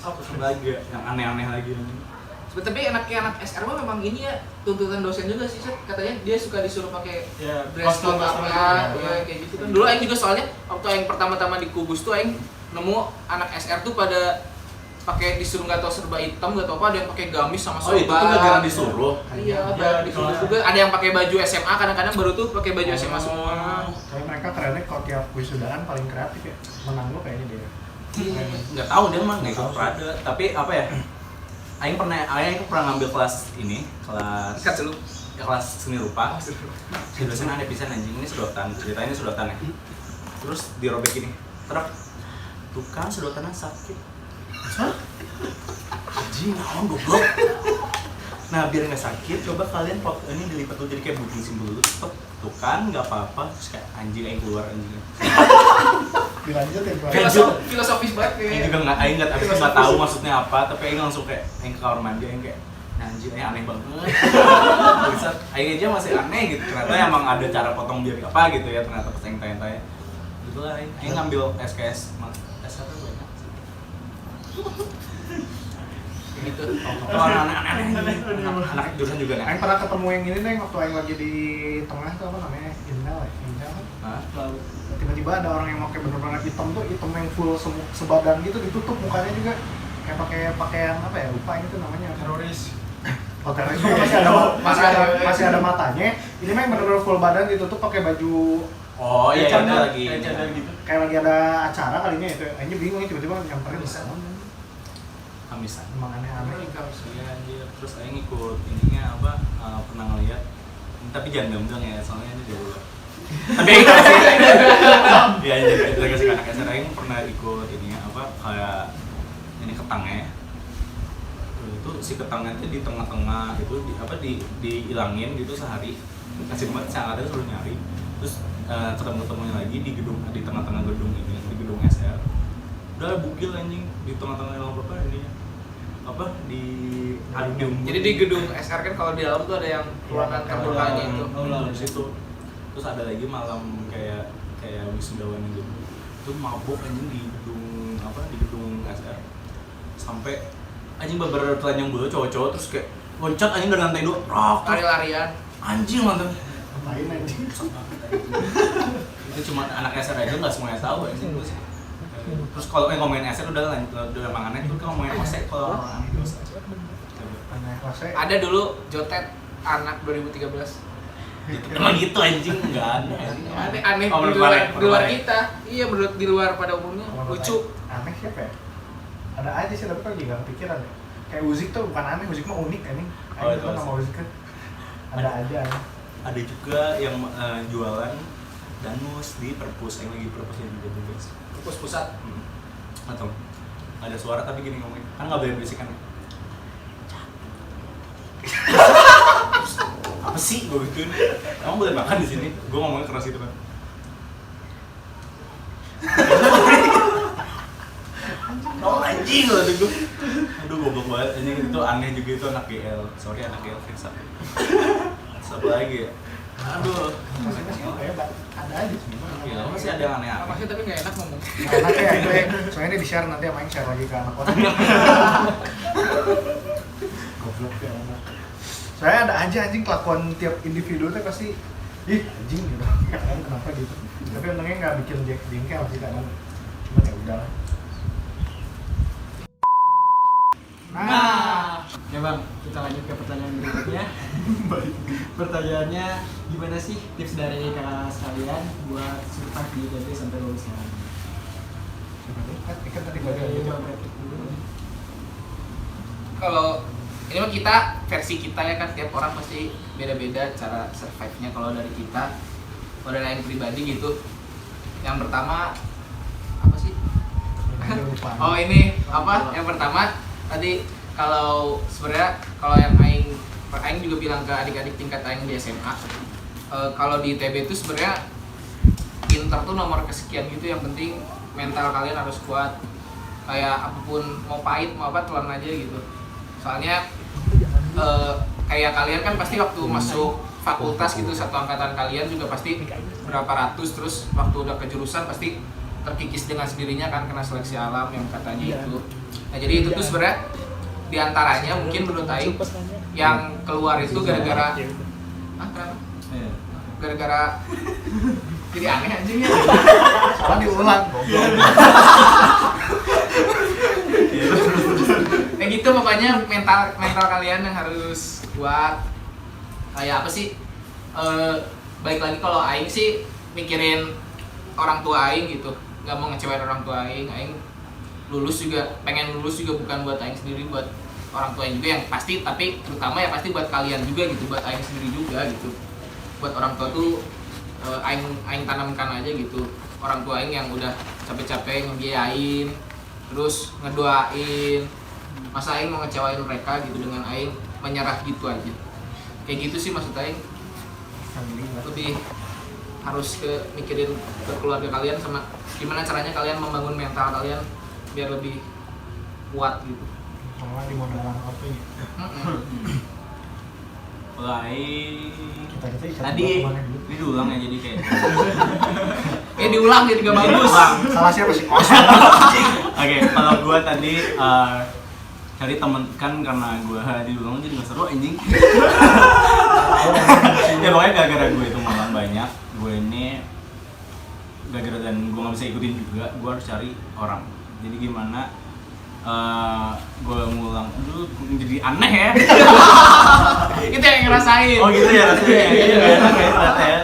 Apa lagi yang aneh-aneh lagi anjing. Tapi anak SR mah memang ini ya tuntutan dosen juga sih, katanya dia suka disuruh pakai dress code apa ya kayak gitu kan. Dulu Aing juga soalnya waktu Aing pertama-tama di Kubus tuh Aing nemu anak SR tuh pada pakai disuruh nggak tahu serba hitam nggak tahu apa, ada yang pakai gamis sama Oh itu tuh sorban. gara-gara disuruh. Iya, Iya, di kelas juga ada yang pakai baju SMA, kadang-kadang baru tuh pakai baju SMA semua. Tapi mereka kerennya kalau tiap wisudaan paling kreatif ya. Menang lu kayaknya dia. Nggak tahu dia mah nggak ikut Prada. Tapi apa ya? Aing pernah ngambil kelas ini, kelas Ikat dulu. ya, kelas seni rupa. Si dosen aneh pisan anjing, ini sedotan, ceritanya sedotan ya. Terus dirobek ini, terus tuh kan sedotannya sakit. Hah? Anjing, naon goblok. Nah biar nggak sakit, coba kalian ini dilipat dulu jadi kayak bubung simbol dulu. Tuh kan nggak apa-apa, terus kayak anjing aing keluar anjing. Dilanjutin Pak. Filosofis banget Aing kayak. juga nggak tahu maksudnya apa, tapi aing langsung kayak aing ke kamar mandi aing kayak nah, anjing aing aneh banget. Bisa aing aja masih aneh gitu. Ternyata emang ada cara potong biar apa gitu ya, ternyata pas aing tanya-tanya. Itulah aing ngambil SKS S1 banyak sih. Gitu. Kalau anak-anak anak jurusan juga nih. Aing pernah ketemu yang ini nih waktu Aing lagi di tengah tuh apa namanya? Intel ya? Intel kan? Hah? Tiba-tiba ada orang yang pakai bener-bener hitam tuh, hitam yang full sebadan gitu, ditutup mukanya juga kayak pakai pakaian apa ya, lupa ini tuh namanya Teroris. oh teroris juga masih ada matanya. Ini mah yang bener-bener full badan ditutup pakai baju Oh iya, Kayak ada lagi. Kayak cadar gitu. kayak lagi ada acara kalinya itu. Aingnya bingung nih tiba-tiba nyamperin Bisa. Amisan. emang aneh-aneh. Iya anjir. Terus aing ikut ininya apa pernah ngeliat tapi jangan gamblang ya, soalnya ini dari luar. Tapi aing tahu sih. Iya, jadi kasih anak SMA aing pernah ikut ininya apa kayak ini ketangnya. Itu si ketangnya itu di tengah-tengah itu dihilangin gitu sehari. Kasih banget sangat ada suruh nyari. Terus ketemu-temunya lagi di tengah-tengah gedung ini, di gedung SR. Udah bugil anjing di tengah-tengah yang apa ini apa di Jadi di gedung SR kan kalau di dalam tuh ada yang ruangan terbukanya itu. di situ. Terus ada lagi malam kayak wisudawan gitu. Itu mabuk anjing di gedung SR. Sampai anjing beberapa telanjang dulu cowok-cowok terus kayak loncat anjing dari lantai 2. Lari-larian. Anjing lantai. Ngapain anjing? Itu cuma anak SR aja nggak semuanya tahu anjing. Terus kalau ngomongin SR udah emang aneh, terus ngomongin OSEC kalau orang aneh dosa. Aneh rasa. Ada dulu Jotet anak 2013. Emang gitu anjing enggak aneh. Aneh Oh, di menurut luar, Mane, di luar menurut kita. Iya, menurut di luar pada umumnya lucu. Aneh siapa ya? Ada aja sih tapi kan juga kepikiran ya. Kayak Uzik tuh bukan aneh, Uzik mah unik anjing. Oh, Aing itu tuh nama Uzik kan. Ada aja. Ada juga yang jualan danus di perpus, yang lagi perpus yang juga tugas. Perpus pusat. Atau ada suara tapi gini ngomongin, kan nggak boleh berisik kan? Apa sih gue gituin? Emang boleh makan di sini? Gue ngomongnya keras gitu kan. Oh anjing loh gue. Aduh goblok banget anjing, itu aneh juga, itu anak GL. Sorry anak GL Firsa. Satu lagi ya. Aduh. Ada aja sebenarnya. Ya masih ada yang aneh-aneh. Masih tapi nggak enak ngomong. Anak ya itu ya. Soalnya ini di-share nanti sama yang share lagi ke anak orang. Goblok ya anak. Soalnya ada aja anjing kelakuan tiap individu tuh pasti ih anjing gitu. Kadang kenapa gitu. Tapi untungnya nggak bikin jengkel sih kadang. Cuman ya udah. Nah, ya bang, kita lanjut ke pertanyaan berikutnya. Pertanyaannya, gimana sih tips dari kakak sekalian buat survive di ITB sampai lulus sekarang? Kan tadi Dari gitu. Bang Patrick dulu. Kalau ini mah kita versi kita ya kan, tiap orang pasti beda-beda cara survive-nya. Kalau dari kita, kalau dari yang pribadi gitu, yang pertama apa sih? Oh ini apa? Yang pertama tadi kalau sebenarnya kalau yang Aing juga bilang ke adik-adik tingkat Aing di SMA, kalau di ITB itu sebenarnya pinter tuh nomor kesekian gitu, yang penting mental kalian harus kuat. Kayak apapun mau pahit mau apa telan aja gitu. Soalnya kayak kalian kan pasti waktu masuk fakultas gitu, satu angkatan kalian juga pasti berapa ratus, terus waktu udah ke jurusan pasti terkikis dengan sendirinya kan, kena seleksi alam yang katanya itu. Nah jadi itu tuh sebenarnya diantaranya mungkin menurut Aing yang keluar itu gara-gara kenapa? Gara-gara jadi aneh anjingnya. Salah diulang. Kayak gitu pokoknya mental kalian yang harus kuat. Kayak apa sih? Balik lagi kalau aing sih mikirin orang tua aing gitu. Gak mau ngecewain orang tua aing. Aing pengen lulus juga bukan buat aing sendiri, buat orang tua juga yang pasti, tapi terutama ya pasti buat kalian juga gitu, buat aing sendiri juga gitu. Buat orang tua tuh aing tanamkan aja gitu. Orang tua aing yang udah capek-capek ngebiayain, terus ngedoain. Masa aing mau ngecewain mereka gitu dengan aing menyerah gitu aja. Kayak gitu sih maksud aing. Lebih harus mikirin ke keluarga kalian sama gimana caranya kalian membangun mental kalian biar lebih kuat gitu. Malah di modal apa ya? Tadi ini diulang ya jadi kayak Diulang jadi gak bagus. Salah siapa sih? Oke, kalau gue tadi cari temen kan karena gue diulang jadi gak seru anjing. Ya pokoknya gara-gara gue itu ngulang banyak, gue ini gara-gara dan gue gak bisa ikutin juga, gue harus cari orang. Jadi gimana gue ngulang dulu jadi aneh ya. Itu yang ngerasain. Oh gitu ya rasanya. Iya enak ya ternyata ya.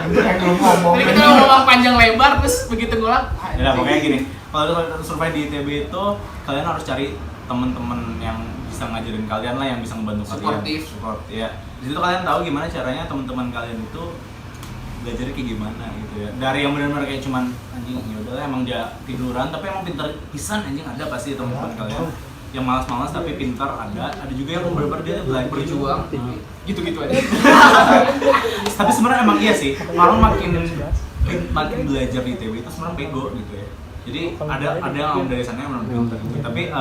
Jadi kita ngomong panjang lebar terus begitu ngulang. Ya pokoknya gini, kalau survei di ITB itu kalian harus cari teman-teman yang bisa ngajarin kalian lah, yang bisa ngebantu kalian. Support ya. Di situ kalian tahu gimana caranya teman-teman kalian itu belajarnya kayak gimana gitu ya. Dari yang benar-benar kayak cuman anjing ya udahlah emang dia tiduran tapi emang pintar pisan anjing, ada pasti teman-teman kalian. Yang malas-malas tapi pintar ada juga yang benar-benar dia belajar Berjuang. Gitu-gitu aja. Tapi sebenarnya emang iya sih, orang makin belajar di ITB itu sebenarnya bego gitu ya. Jadi ada yang dari sana yang pintar gitu. Tapi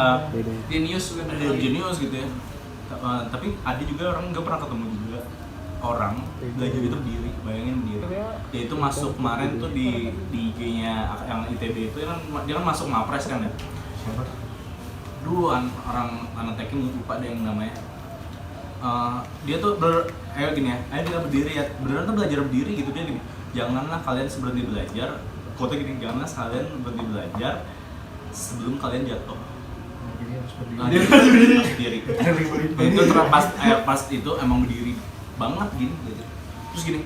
Jenius juga ada jenius gitu ya. Tapi ada juga orang nggak pernah ketemu juga orang belajar itu berdiri, bayangin berdiri. Dia itu masuk kemarin tuh di IG-nya yang ITB itu dia kan masuk Mapres kan ya. Dulu orang anak teknik lupa deh yang namanya. Dia tuh gini ya, ayo kita berdiri ya. Beneran tuh belajar berdiri gitu, dia gini. Janganlah kalian berhenti belajar. Kota gini, janganlah kalian berhenti belajar sebelum kalian jatuh. Jadi harus Berdiri. Itu pas itu emang berdiri banget gini gitu. Terus gini,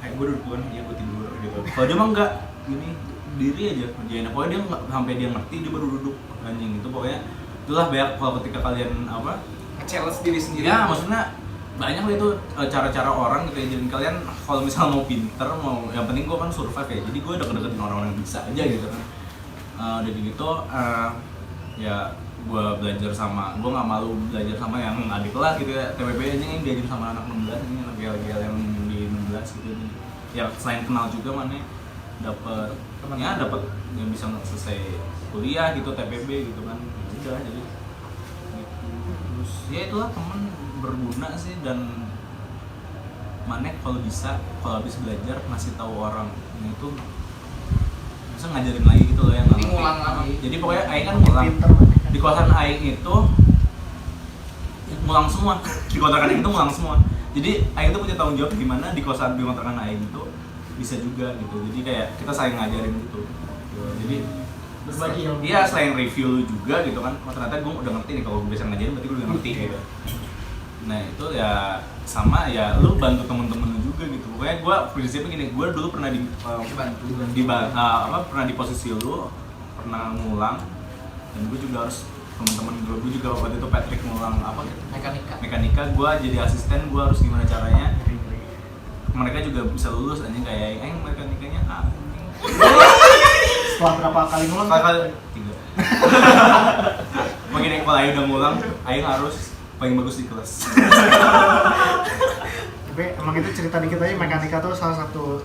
gue duduk ya gue tidur gitu. Kalau dia mah enggak, gini berdiri aja kerjain. Pokoknya dia nggak sampai dia ngerti dia baru duduk anjing itu. Pokoknya itulah banyak kalau ketika kalian challenge diri sendiri. Ya maksudnya banyak lah itu cara-cara orang gitu ya. Jadi kalian kalau misalnya mau pinter, mau yang penting gue kan survive ya. Jadi gue udah deketin orang-orang yang bisa aja gitu kan. Udah gitu ya gue belajar sama, gue nggak malu belajar sama yang adik kelas gitu ya. TPB aja yang diajar sama anak 16, ini anak GL yang di 16 gitu. Ya selain kenal juga mana dapet yang bisa selesai kuliah gitu, TPB gitu kan. Udah jadi gitu. Terus ya itulah temen berguna sih. Dan mana kalau habis belajar ngasih tahu orang itu bisa ngajarin lagi gitu loh yang nggak Ngulang lagi. Jadi pokoknya Aing kan ngulang di kosan Aing itu ngulang semua. Di kontrakan Aing itu ngulang semua. Jadi Aing itu punya tanggung jawab gimana di kontrakan Aing itu bisa juga gitu. Jadi kayak kita saling ngajarin gitu. Jadi Berbagi ilmu. Iya, selain review juga gitu kan. Oh, ternyata gue udah ngerti nih, kalau gue bisa ngajarin berarti gue udah ngerti gitu. Nah itu ya sama ya, lu bantu temen-temen lu juga gitu. Pokoknya gue prinsipnya gini, gue dulu pernah pernah di posisi lu, pernah ngulang, dan gue juga harus temen-temen gue juga waktu itu Patrick ngulang mekanika, gue jadi asisten, gue harus gimana caranya mereka juga bisa lulus aja kayak mekanikanya Setelah berapa kali ngulang? Kali 3. Mungkin kalau Aing udah ngulang, Aing harus paling bagus di kelas. Tapi emang itu cerita dikit aja, mekanika tuh salah satu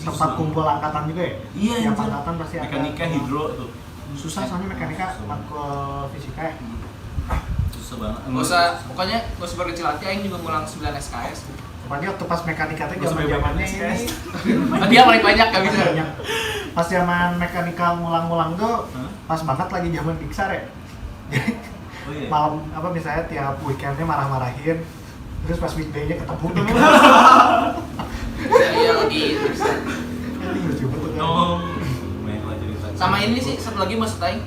tempat kumpul angkatan juga ya? Iya, yang angkatan pasti ada. Mekanika hidro tuh. Susah soalnya mekanika, matkul fisika ya. Susah banget. Pokoknya gak usah berkecil hati, Aing juga ngulang 9 SKS. Pokoknya waktu pas mekanika tuh zaman-zamannya ini. Dia paling banyak gak bisa. Pas zaman mekanika ngulang-ngulang tuh pas banget lagi zaman Pixar ya. Oh, iya. Malam misalnya tiap weekendnya marah-marahin, terus pas weekday-nya ketemu tuh. Iya lagi. Ini lucu banget tuh. Oh, banyak lah cerita. Sama ini sih satu lagi maksud Aing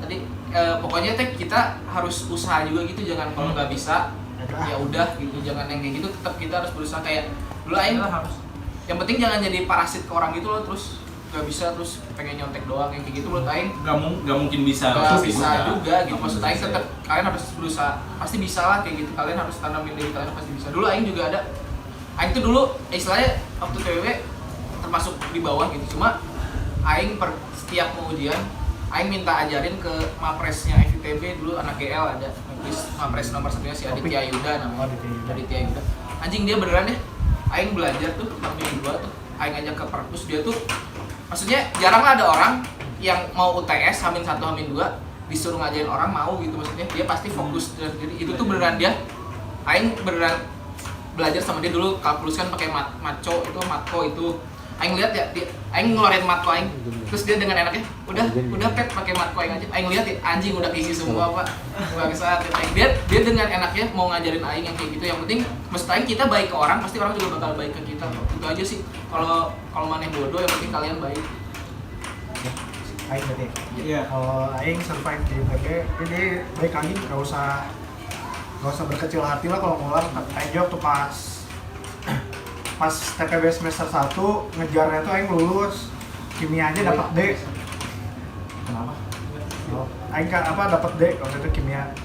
tadi pokoknya teh kita harus usaha juga gitu, jangan kalau nggak bisa ya udah gitu, jangan yang kayak gitu, tetap kita harus berusaha kayak dulu aing harus. Yang penting jangan jadi parasit ke orang gitu loh, terus nggak bisa terus pengen nyontek doang kayak gitu menurut aing. Nggak mungkin bisa. Nggak bisa juga gitu, maksud aing tetap kalian harus berusaha, pasti bisa lah kayak gitu, kalian harus tanamin diri kalian pasti bisa. Dulu aing juga ada, aing tuh dulu istilahnya waktu TWW termasuk di bawah gitu, cuma aing setiap mau ujian aing minta ajarin ke mapresnya FITB dulu, anak GL ada mapres nomor 1-nya si Aditya Yuda namanya. Aditya Yuda anjing, dia beneran deh aing belajar tuh tahun 2 tuh aing ngajak ke perpus, dia tuh maksudnya jarang lah ada orang yang mau UTS H-1 H-2 disuruh ngajarin orang mau gitu, maksudnya dia pasti fokus sendiri. Itu tuh beneran dia aing beneran belajar sama dia dulu. Kalkulus kan pakai matco itu aing lihat ya, aing ngeluarin matko aing, terus dia dengan enaknya udah pet pakai matko aing aja. Aing lihat ya, anjing udah keisi semua pak, bangsat. Dia dengan enaknya mau ngajarin aing yang kayak gitu. Yang penting maksud aing kita baik ke orang, pasti orang juga bakal baik ke kita. Itu aja sih. Kalau maneh bodoh, yang penting kalian baik. Aing berarti. Iya. Kalau aing survive di ITB, ini baik lagi, nggak usah berkecil hati lah kalau ngulang. Aing jawab tuh pas TPB semester 1 ngejarnya tuh aing lulus kimia aja dapat D. Kenapa? Oh, aing dapat D waktu itu kimia.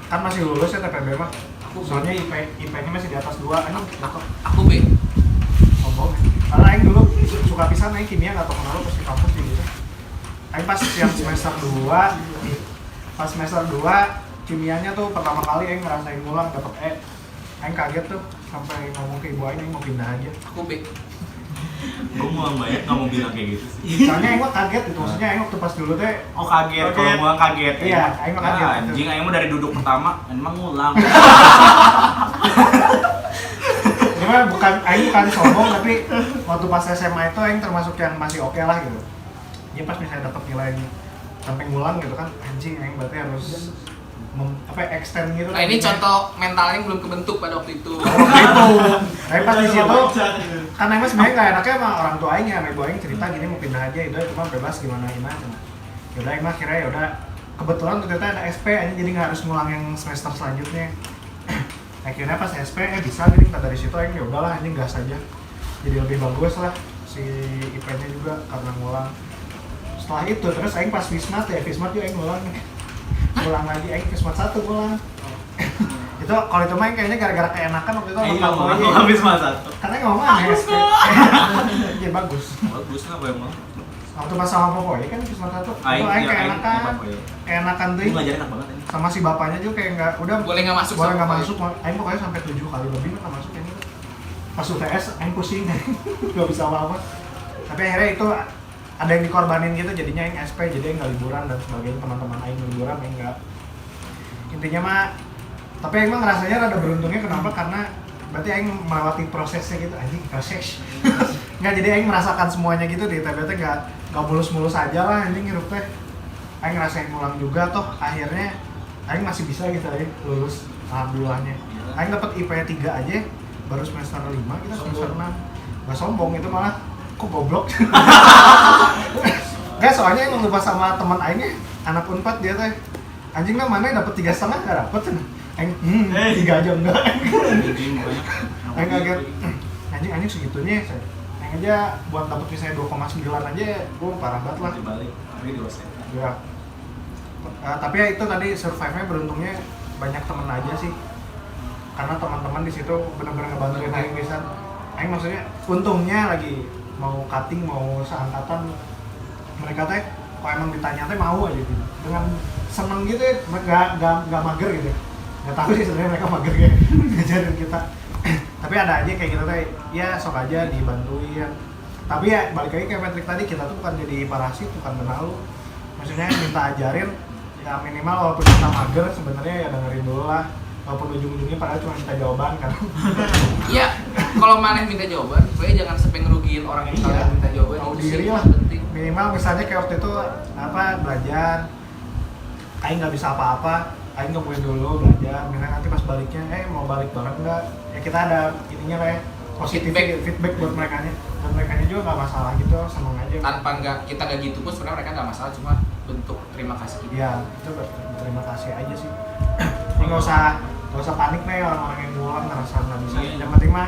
Kan masih lulus ya TPB mah. Soalnya IP-nya masih di atas 2. Aku B. Sombong. Karena aing dulu suka pisan aing kimia enggak tahu kenapa pas di kampus gitu. Aing pas yang semester 2 pas semester 2 kimianya tuh pertama kali aing ngerasain ngulang dapat E. Aing kaget tuh sampai ngomong ke ibu aing mau pindah aja. Aku B. Gue mau banyak nggak mau bilang kayak gitu sih. Soalnya aing mah kaget gitu, maksudnya aing waktu pas dulu teh Oh kaget, kalau mau kaget. Iya, aing mah kaget. Anjing, aing mah dari duduk pertama emang ngulang. Cuma aing bukan sombong, tapi waktu pas SMA itu aing termasuk yang masih oke lah gitu. Ya pas misalnya dapat nilai sampai ngulang gitu kan, anjing aing berarti harus extend gitu. Nah ini contoh mentalnya belum kebentuk pada waktu itu. Tapi pas di situ kan emang sebenarnya nggak enaknya sama orang tua aing ya, sama ibu aing cerita gini mau pindah aja, itu cuma bebas gimana. Yaudah aing mah akhirnya yaudah, kebetulan ternyata ada SP aja jadi nggak harus ngulang yang semester selanjutnya. Akhirnya pas SP bisa gini, dari situ aing ya udahlah anjing gas aja, jadi lebih bagus lah si IP-nya juga karena ngulang. Setelah itu terus aing pas Wismat juga aing ngulang lagi, aing Wismat 1 ngulang. Itu kalau itu main kayaknya gara-gara keenakan waktu itu Habis masa. karena ngomong SP. Ya bagus Apa emang? waktu pas sama Popo ya kan Wismat 1 itu aing keenakan tuh Ngajarin enak banget ini. sama si bapaknya juga kayak nggak udah Boleh nggak masuk. aing pokoknya sampai 7 kali lebih nggak masuk ini. Pas UTS aing pusing nggak bisa apa-apa, tapi akhirnya itu ada yang dikorbanin gitu, jadinya aing SP, jadi aing nggak liburan dan sebagainya. Teman-teman aing liburan aing nggak. Intinya mah, tapi aing mah ngerasanya rada beruntungnya kenapa, karena berarti aing melewati prosesnya gitu, anjing proses nggak, jadi aing merasakan semuanya gitu di ITB teh, nggak mulus-mulus aja lah anjing hirup teh. Aing ngerasain ngulang juga toh, akhirnya aing masih bisa gitu aing lulus alhamdulillahnya. Aing dapat IP 3 aja baru semester 5, kita semester 6. Nggak sombong, itu malah kok goblok. Gak, soalnya emang lupa sama teman aingnya anak Unpad, dia teh anjing lah mana dapat 3,5 nggak dapet aing 3 aja enggak. Aing kaget anjing segitunya saya. Aing aja buat dapat misalnya 2,9 aja gua parah banget lah. Dibalik, tapi di dosen. Ya. Tapi ya itu tadi survive-nya beruntungnya banyak temen aja sih. Karena teman-teman di situ benar-benar ngebantuin aing bisa. Aing maksudnya untungnya lagi mau cutting mau seangkatan, mereka teh kalau emang ditanya teh mau aja gitu, dengan seneng gitu ya, nggak mager gitu. Nggak tahu sih sebenarnya mereka mager ya ngajarin kita. Tapi ada aja kayak gitu teh, ya sok aja dibantuin. Tapi ya balik lagi kayak Patrick tadi, kita tuh bukan jadi parasit, bukan benalu. Maksudnya minta ajarin, ya minimal walaupun kita mager sebenarnya ya dengerin dulu lah. Walaupun ujung-ujungnya padahal cuma minta jawaban kan. Iya, kalau maneh minta jawaban, gue jangan sampai ngerugiin orang yang kalian minta jawaban. Tahu Itu sih diri lah. penting. Minimal misalnya kayak waktu itu belajar, aing nggak bisa apa-apa, aing nungguin dulu belajar. Misalnya nanti pas baliknya, mau balik banget nggak? Ya kita ada ininya kayak positif feedback buat mereka nya, dan mereka juga nggak masalah gitu, seneng aja. Tanpa kita nggak gitu pun sebenarnya mereka nggak masalah, cuma bentuk terima kasih kita. Iya, itu terima kasih aja sih. Ini nggak usah panik nih orang-orang yang ngulang ngerasa nggak bisa. Yang penting mah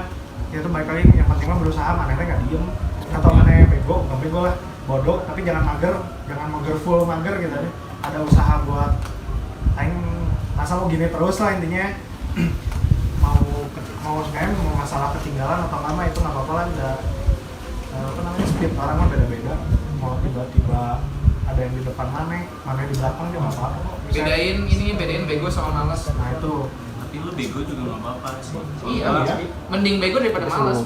ya itu balik lagi, yang penting mah berusaha, manehnya nggak diem atau manehnya bego, nggak bego lah, bodoh, tapi jangan mager full mager gitu deh. Ada usaha buat aing masa mau gini terus lah intinya. mau sebenarnya mau masalah ketinggalan atau lama itu nggak apa-apa lah, udah apa namanya, setiap orang mah beda-beda. Mau tiba-tiba ada yang di depan mana di belakang juga nggak apa-apa kok. Bedain bego sama malas. Nah itu Tapi lu bego juga nggak apa-apa sih. Iya, iya. mending bego daripada malas.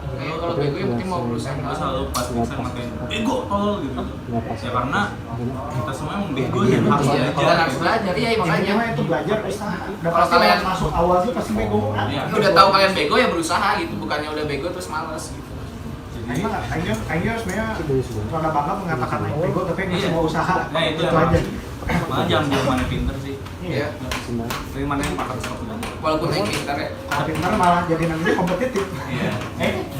Kayak kalau bego yang penting mau berusaha. Gue selalu pas bisa matain bego tolol gitu. Ya karena kita semua emang bego dan harus Iya, belajar. kita harus belajar, iya intinya makanya. mah itu belajar usaha. Udah Kalau pasti kalian- masuk awal tuh pasti bego. Iya. Udah tahu kalian bego ya berusaha gitu, bukannya udah bego terus malas gitu. Jadi Aing sebenarnya rada bangga mengatakan aing bego, tapi aing masih Iya. mau usaha. Nah, itu Itu emang. aja. malah jangan bilang mana pinter sih. Iya. Tapi mana yang makan suka belajar. Walaupun naik pintar ya. Kalau pintar malah jadi nanti kompetitif. Iya.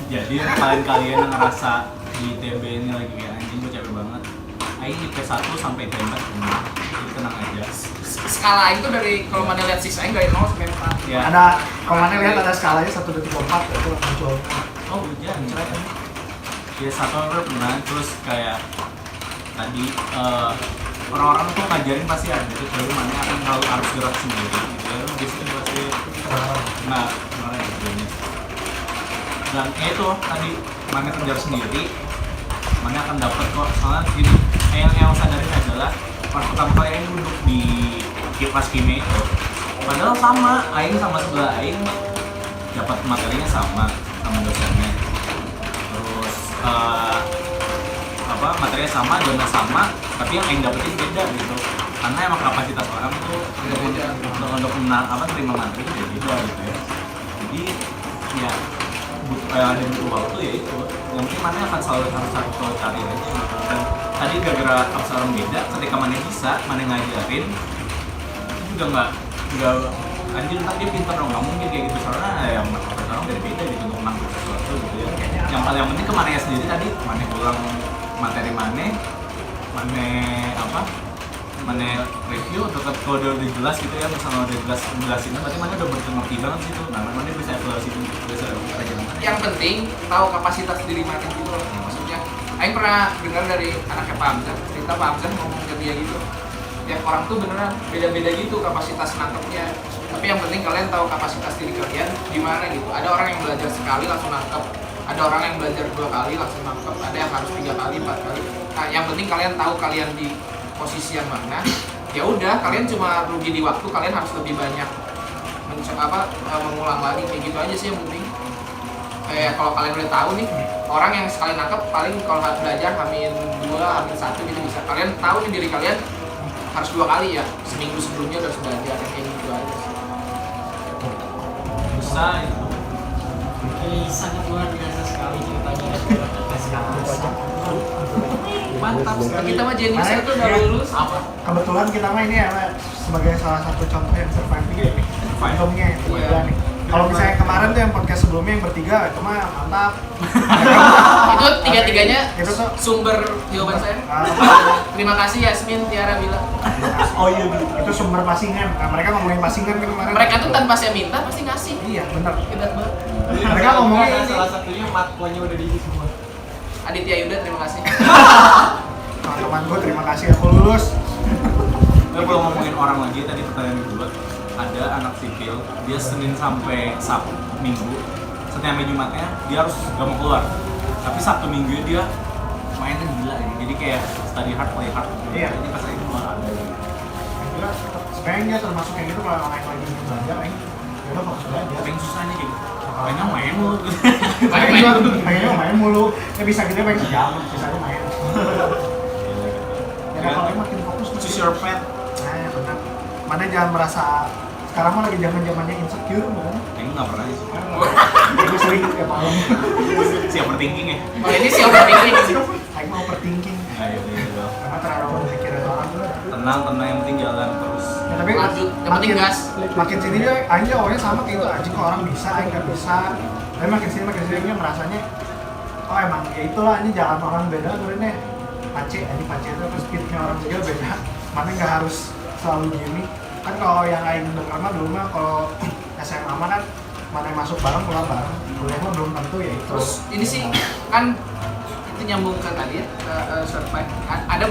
Jadi kalian yang ngerasa di TB ini lagi kayak anjing gue capek banget. Aing di P1 sampai T4 jadi tenang aja. Skala itu dari kalau mana lihat sisa dari 0 sampai 4. Ya. Ada kalau mana lihat ada skalanya 1, 2, 3, 4 itu muncul. Oh hujan, cerah. Ya satu orang pernah, terus kayak tadi orang-orang tuh ngajarin pasti ada itu, jadi mana akan harus gerak sendiri gitu ya, di sini pasti nah kemarin gitu. Dan itu tadi mana kerja sendiri, mana akan dapat kok. Soalnya gini, yang sadarin adalah pas pertama kali Aing duduk di kelas kimia itu, padahal sama Aing sama sebelah Aing dapat materinya sama dosennya. Terus materinya sama, dona sama, tapi yang Aing dapetin beda gitu. Karena emang kapasitas orang tuh untuk terima materi itu beda gitu ya. Jadi ya ada butuh waktu ya itu. Yang penting mana akan selalu cari aja gitu. Dan tadi gara-gara kapasitas orang beda, ketika mana bisa, mana ngajarin itu juga nggak anjir ntar dia pintar dong, nggak mungkin kayak gitu. Soalnya yang kapasitas orang beda gitu untuk menangkap sesuatu gitu ya. Yang paling penting ke mana sendiri tadi, mana ulang materi mana review atau kalau udah jelas gitu ya, misalnya udah jelasinnya berarti mana udah berarti banget sih tuh. Nah mana bisa evaluasi itu bisa mana. Yang penting tahu kapasitas diri mana gitu loh. Maksudnya Aing pernah dengar dari anaknya Pak Hamzah, cerita Pak Hamzah ngomong ke dia gitu. Tiap orang tuh beneran beda-beda gitu kapasitas nangkepnya. Tapi yang penting kalian tahu kapasitas diri kalian gimana gitu. Ada orang yang belajar sekali langsung nangkep, ada orang yang belajar 2 kali langsung nangkep, ada yang harus 3 kali, 4 kali. Nah, yang penting kalian tahu kalian di posisi yang mana. Ya udah, kalian cuma rugi di waktu, kalian harus lebih banyak mengulang lagi kayak gitu aja sih yang penting. Kayak kalau kalian udah tahu nih, orang yang sekali nangkep paling kalau belajar hamin 2, hamin 1 gitu bisa. Kalian tahu nih diri kalian harus 2 kali ya, seminggu sebelumnya udah belajar kayak gitu aja sih. Bisa itu. Ini sangat luar biasa sekali ceritanya sekarang. Mantap, kita mah jenius itu udah lulus. Kebetulan kita mah ini ya sebagai salah satu contoh yang survive juga ya. Untungnya itu Iya. berdua nih. Kalau misalnya kemarin tuh yang podcast sebelumnya yang bertiga itu mah mantap. Itu tiga-tiganya Itu tuh sumber jawaban saya. Terima kasih Yasmin, Tiara bilang. Oh iya betul. itu sumber pasingan. Nah, mereka ngomongin pasingan kan kemarin. Mereka tuh tanpa saya minta pasti ngasih. Iya, benar. Hebat banget. Mereka ngomongin ini. salah satunya matkuanya udah diisi semua. Aditya Yuda, terima kasih. Teman-teman gue terima kasih aku lulus. Tapi kalau ngomongin orang lagi tadi pertanyaan kedua, ada anak sipil dia Senin sampai Sabtu Minggu, setiap hari Jumatnya dia harus gak mau keluar, tapi Sabtu Minggu dia mainnya gila ya, jadi kayak study hard play hard. Iya. Jadi pas lagi keluar ada. Gila, sebenarnya dia termasuk yang gitu kalau orang yang lagi belajar, ya udah fokus belajar. Paling susahnya gitu, pengennya main mulu gitu. Pengennya main mulu, ya bisa gitu pengen sejam, sisanya main. Ya kalau makin fokus Choose your pet. Nah, benar. Mana jangan merasa sekarang mah lagi zamannya insecure bukan? Kayaknya nggak pernah sih. Gue sering ya malam. Siap overthinking ya. Oh ini siapa ini? Saya mau overthinking Nah, iya. karena terlalu mikirin orang. Tenang, yang penting jalan terus. Ya, tapi Lanjut, yang penting gas. Makin sini dia aja awalnya sama kayak itu aja kok orang bisa, aja nggak bisa. Tapi makin sini dia merasanya oh emang ya itulah ini jalan orang beda sebenarnya. pace itu apa speednya orang juga beda. Mana nggak harus selalu gini. Kan kalau yang aing denger mah dulu mah kalau SMA mah kan mana masuk bareng keluar bareng. Kuliah mah belum tentu ya itu. Terus ini sih kan itu nyambung ke tadi ya ke survive. Ada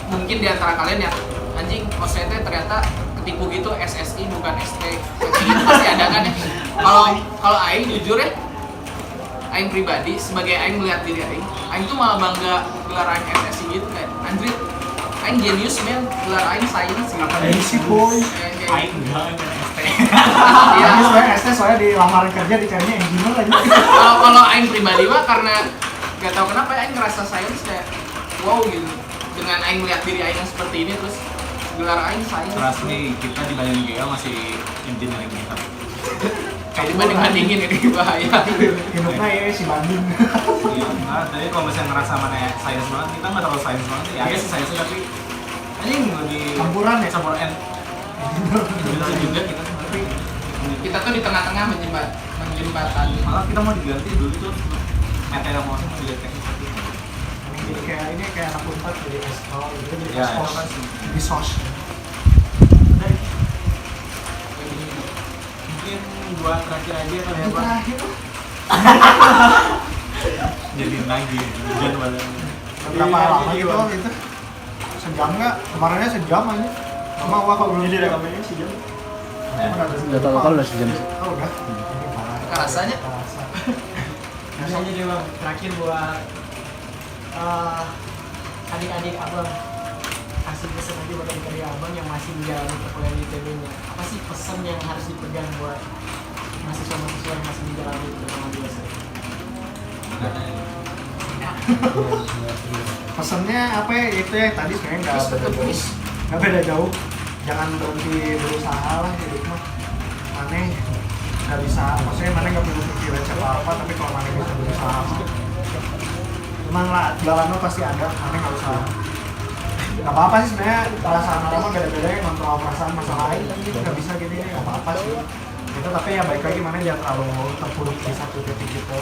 mungkin di antara kalian yang anjing OST ternyata ketipu gitu SSI bukan ST. Itu pasti ada kan ya. Kalau aing jujur ya, aing pribadi sebagai aing melihat diri aing tuh malah bangga gelar aing SSI gitu kayak anjir. Aing genius men, gelar aing science gitu. Easy boy. Aing enggak ST. Iya. Ini soalnya ST soalnya di lamaran kerja dicarinya engineer aja. Kalau aing pribadi mah karena gak tau kenapa aing ngerasa science kayak wow gitu. Dengan aing melihat diri aing yang seperti ini terus gelar aing science. Trust me, kita dibanding GL masih engineering kita. Kayak dibanding-bandingin ini bahaya. Hidupnya ya si banding. Iya, nah, tapi kalau misalnya ngerasa mana science banget, kita nggak terlalu science banget ya. Ya sih science tapi anjing lebih Campuran ya? campuran engineer juga kita tapi Kita tuh di tengah-tengah menjembatan. malah kita mau diganti dulu tuh materi mau jadi teknik. Jadi kayak anak unpad jadi SO gitu jadi Ya, SOS itu kan sih. di SOS. Mungkin buat terakhir aja kali ya, Yang Pak. terakhir Jadi lagi hujan badan. berapa Iya, lama jadi gitu Bang. itu? Sejam nggak? Kemarinnya sejam aja. Lama gua kalau belum Jadi sejam. rekamannya sih jam. Udah total udah sejam sih. Oh udah. Ini parah. Rasanya Terasa. Bisa aja deh Bang, terakhir buat Adik-adik abang, kasih pesan aja buat adik-adik abang yang masih menjalani perkuliahan di ITB-nya. Apa sih pesan yang harus dipegang buat mahasiswa-mahasiswa yang masih menjalani terutama di USA? Pesannya apa ya? Itu ya tadi sebenarnya nggak beda jauh. Jangan berhenti berusaha lah hidup mah. Mana nggak bisa, maksudnya mana nggak perlu pikiran apa tapi kalau mana bisa berusaha emang lah jalan lo pasti ada, mana nggak usah nggak apa-apa sih sebenarnya perasaan orang mah beda-beda ya kontrol perasaan masalah lain tapi nggak bisa gini nggak apa-apa sih itu tapi ya baik lagi mana jangan terlalu terpuruk di satu titik gitu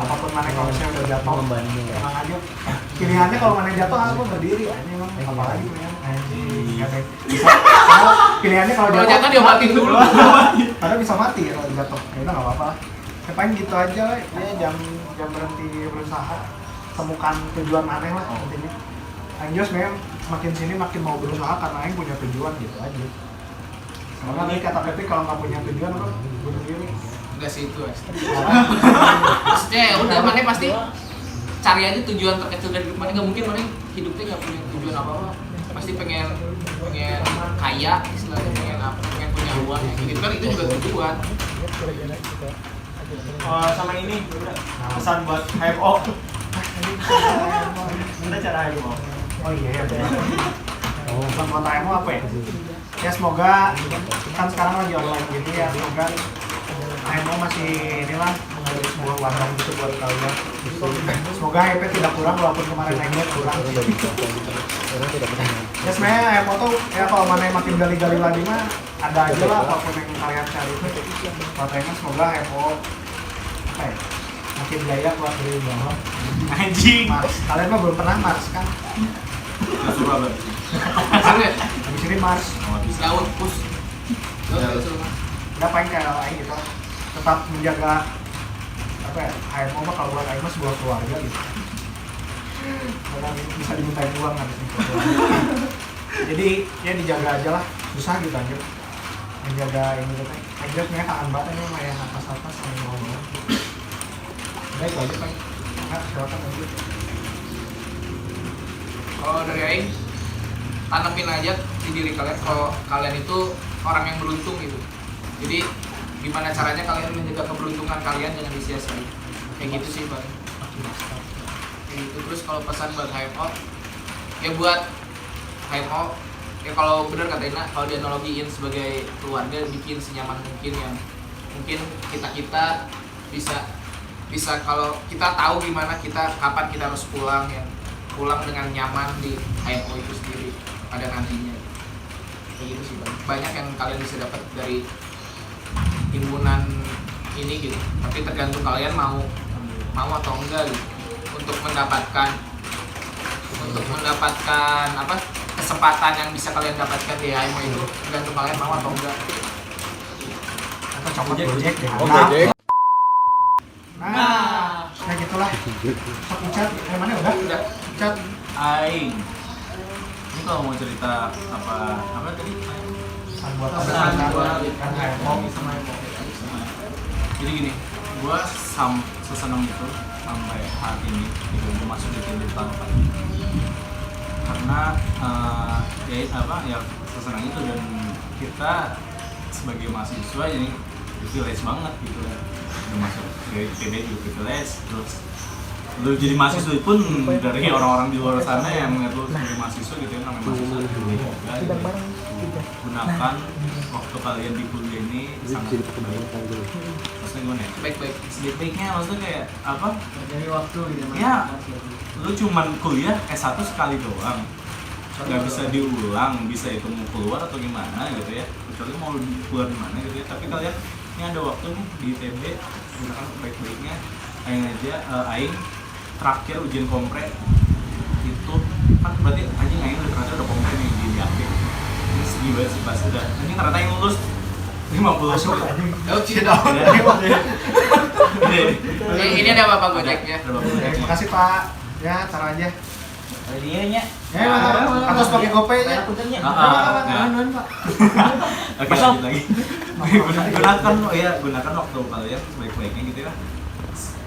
apapun mana kalau misalnya udah jatuh tenang aja pilihannya kalau mana jatuh aku berdiri ini emang apalagi men anjing pilihannya kalau kalau jatuh diobatin dulu. padahal bisa mati ya kalau jatuh ya udah nggak apa-apa ya paling gitu aja lah ya jangan berhenti berusaha temukan tujuan aneh lah intinya Anjos memang makin sini makin mau berusaha karena Aing punya tujuan gitu aja karena tadi kata Pepi kalau nggak punya tujuan apa bunuh diri Enggak sih itu. Maksudnya ya udah mana pasti cari aja tujuan terkecil dari hidup mana. Nggak mungkin mana hidupnya nggak punya tujuan apa-apa. Pasti pengen kaya istilahnya, pengen punya uang ya. Gitu kan itu juga tujuan. Sama ini pesan buat HMO. Kita cara HMO. oh iya ya benar pesan buat AMO apa ya ya semoga kan sekarang lagi online gini ya semoga AMO masih inilah menjadi sebuah wadah gitu buat kalian semoga HP tidak kurang walaupun kemarin naiknya kurang ya sebenarnya AMO tuh ya kalau mana yang makin gali-gali lagi mah ada aja lah apapun yang kalian cari itu katanya semoga AMO apa ya makin jaya buat dari bawah Anjing. Mars kalian mah belum pernah Mars kan Suruh apa? Maksudnya habis ini Mars daun pus. udah paling kayak lain gitu tetap menjaga apa ya AMO mah kalau buat AMO sebuah keluarga gitu karena bisa dimintain uang kan jadi ya dijaga aja lah susah gitu anjir menjaga ini tuh aja sebenarnya kangen banget ini main atas-atas sama ngomong udah itu aja paling nggak silakan lanjut Kalau dari Aing tanamin aja di diri kalian kalau kalian itu orang yang beruntung gitu. Jadi gimana caranya kalian menjaga keberuntungan kalian jangan disia-siain. Kayak gitu sih Bang. Kayak gitu. Terus kalau pesan buat HMO ya buat HMO ya kalau benar kata Ina kalau dianalogiin sebagai keluarga bikin senyaman mungkin yang mungkin kita bisa kalau kita tahu gimana kapan kita harus pulang ya pulang dengan nyaman di HMO itu sendiri pada nantinya kayak gitu sih Bang. Banyak yang kalian bisa dapat dari himpunan ini gitu tapi tergantung kalian mau atau enggak gitu untuk mendapatkan untuk mendapatkan apa kesempatan yang bisa kalian dapatkan di HMO itu, tergantung kalian mau atau enggak. Atau copot Gojek deh. Oh, Gojek. Nah, kayak gitulah. Sok Icat, mana udah? Udah. Icat. Aing. Ini kalau mau cerita apa tadi? Pesan buat Pesan buat kan HMO. Jadi gini, gua seseneng itu sampai saat ini gitu udah masuk di tim tahun depan. Karena ya seseneng itu, dan kita sebagai mahasiswa ini privilege banget gitu ya. Udah masuk dari ITB juga privilege, terus lu jadi mahasiswa pun dari orang-orang di luar sana yang ngeliat lu sebagai mahasiswa gitu ya, namanya mahasiswa juga gitu. Gunakan waktu kalian di kuliah ini sangat baik. Maksudnya gimana ya? Baik-baik. Sebaik-baiknya maksudnya kayak apa? Dari waktu gitu. Ya, lu cuman kuliah S1 sekali doang. Nggak bisa diulang, bisa itu mau keluar atau gimana gitu ya. Kecuali mau keluar di mana gitu ya. Tapi kalian ini ada waktu nih di ITB, gunakan baik-baiknya. Aing aja, Aing terakhir ujian kompre itu kan berarti anjing Aing ternyata udah kompre nih di akhir. Ini sedih banget sih pas udah. Anjing ternyata Aing lulus 50 Masuk anjing. Oh, tidak. Ini ada Bapak Gojeknya. Ada Bapak Gojek. Terima kasih Pak. Ya, taruh aja. Iya nya. Ya, atas pakai GoPay ya. Pak. Oke, lanjut lagi. Gunakan waktu kalian baik-baiknya gitu ya.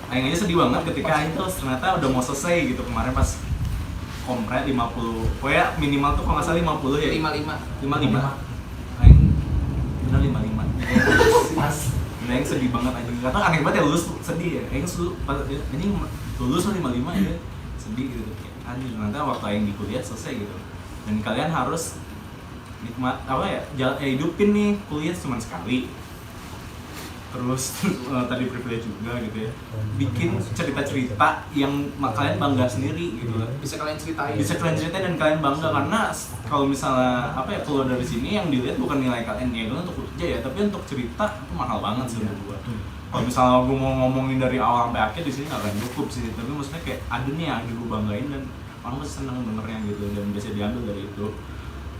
Aing aja sedih banget ketika Aing tuh ternyata udah mau selesai gitu kemarin pas kompre 50. Pokoknya minimal tuh kalau nggak salah 50 ya. 55. Aing bener 55. Pas. Aing sedih banget anjing. Kata aneh banget ya lulus sedih ya. Aing anjing lulus 55 ya. Sedih gitu. Anjing ternyata waktu Aing di kuliah selesai gitu. Dan kalian harus nikmat hidupin nih kuliah cuma sekali. Terus tadi privilege juga gitu ya, bikin cerita-cerita yang kalian bangga sendiri gitu lah. Bisa kalian ceritain. Dan kalian bangga karena kalau misalnya keluar dari sini yang dilihat bukan nilai kalian ya untuk kerja ya, tapi untuk cerita itu mahal banget sih menurut gua. Kalau misalnya gua mau ngomongin dari awal sampai akhir di sini nggak akan cukup sih, tapi maksudnya kayak ada nih yang gua banggain dan orang pasti seneng dengernya gitu dan bisa diambil dari itu.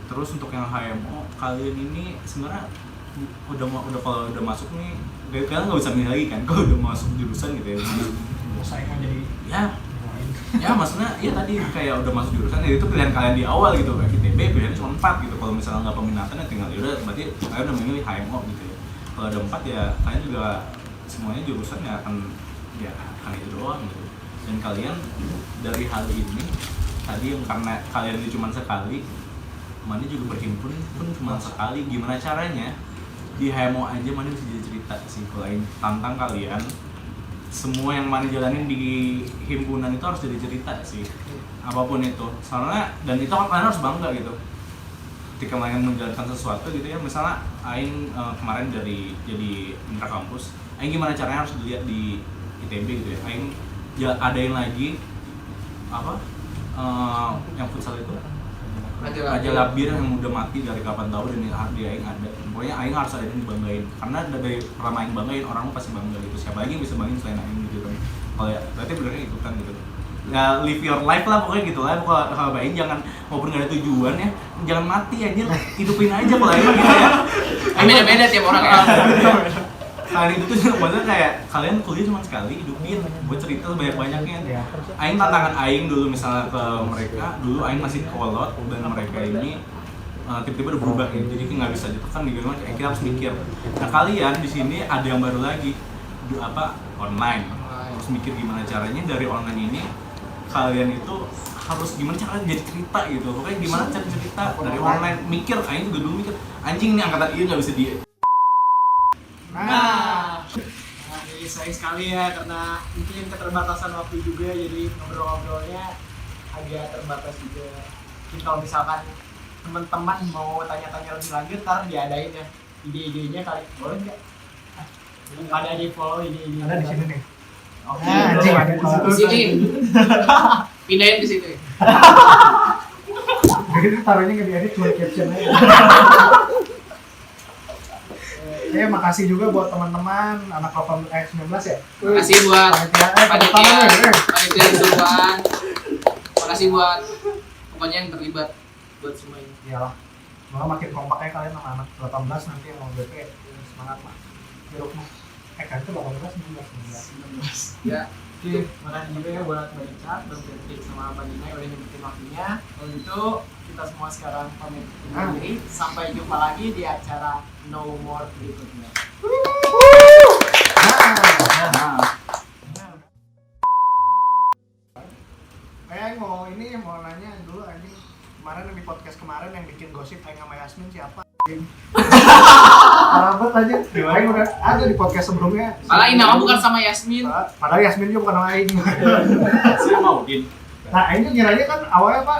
Terus untuk yang HMO kalian ini sebenarnya udah kalau udah masuk nih kalian nggak bisa milih lagi kan kalau udah masuk jurusan gitu ya. Saya kan jadi ya maksudnya ya tadi kayak udah masuk jurusan ya itu pilihan kalian di awal gitu. Kayak ITB pilihannya cuma 4 gitu. Kalau misalnya nggak peminatan ya tinggal ya udah berarti kalian udah memilih HMO gitu ya. Kalau ada 4 ya kalian juga semuanya jurusan ya akan itu doang gitu. Dan kalian dari hal ini tadi yang karena kalian ini cuma sekali, Mani juga berhimpun pun cuma sekali. Gimana caranya di HMO aja Mani bisa jadi cerita sih. Kalau tantang kalian semua yang Mani jalanin di himpunan itu harus jadi cerita sih, apapun itu. Soalnya dan itu kalian harus bangga gitu ketika kalian menjalankan sesuatu gitu ya. Misalnya Aing kemarin jadi intra kampus, Aing gimana caranya harus dilihat di ITB gitu ya. Aing adain lagi yang futsal itu Raja Labir yang udah mati dari kapan tahu dan di Aing ada. Pokoknya Aing harus ada yang dibanggain karena dari pertama Aing banggain orang pasti bangga gitu. Siapa lagi yang bisa banggain selain Aing gitu kan. Kalau ya berarti benernya itu kan gitu. Ya live your life lah pokoknya gitu lah. Kalau Aing jangan walaupun gak ada tujuan ya, jangan mati aja, hidupin aja kalau Aing gitu ya. Beda-beda tiap orang ya. Kalian itu tuh maksudnya kayak kalian kuliah cuma sekali, hidupin buat cerita banyak-banyaknya. Aing tantangan Aing dulu misalnya ke mereka, dulu Aing masih kolot dan mereka ini tiba-tiba udah berubah ya, jadi nggak bisa ditekan gitu kan, kita harus mikir. Nah kalian di sini ada yang baru lagi, online. Harus mikir gimana caranya dari online ini kalian itu harus gimana caranya jadi cerita gitu. Pokoknya gimana cara cerita dari online, mikir. Aing juga dulu mikir, anjing ini angkatan ini nggak bisa Ini sayang sekali ya karena mungkin keterbatasan waktu juga, jadi ngobrol-ngobrolnya agak terbatas juga. Mungkin kalau misalkan teman-teman mau tanya-tanya lebih lanjut, ntar diadain ya ide-idenya kali, boleh nggak? Ada di follow ide-ide. ada di sini nih. Oke, Anjing ada di situ. Di sini. Pindahin di situ. Begitu taruhnya nggak diedit cuma caption aja. Makasih juga buat teman-teman anak 19 ya. Makasih buat panitia panitia Suruhan. Makasih buat pokoknya yang terlibat buat semua ini. Iyalah. Malah makin kompaknya kalian sama anak 18 nanti yang mau BP semangat mah. Jeruk mah. Kan itu 18 19. Ya, Oke, makasih juga ya buat Mbak Ica, Bang Patrick sama Mbak Nina yang udah nyempetin waktunya. Kalau gitu, kita semua sekarang pamit undur diri. Sampai jumpa lagi di acara No More berikutnya. Mau nanya dulu anjing. Kemarin di podcast kemarin yang bikin gosip Aing sama Yasmin siapa? Rambut aja. Aing udah ada di podcast sebelumnya. malah ini nama bukan sama Yasmin. Padahal Yasmin juga bukan sama Aing. Saya mau Din. Nah, Aing tuh ngiranya kan awalnya Pak,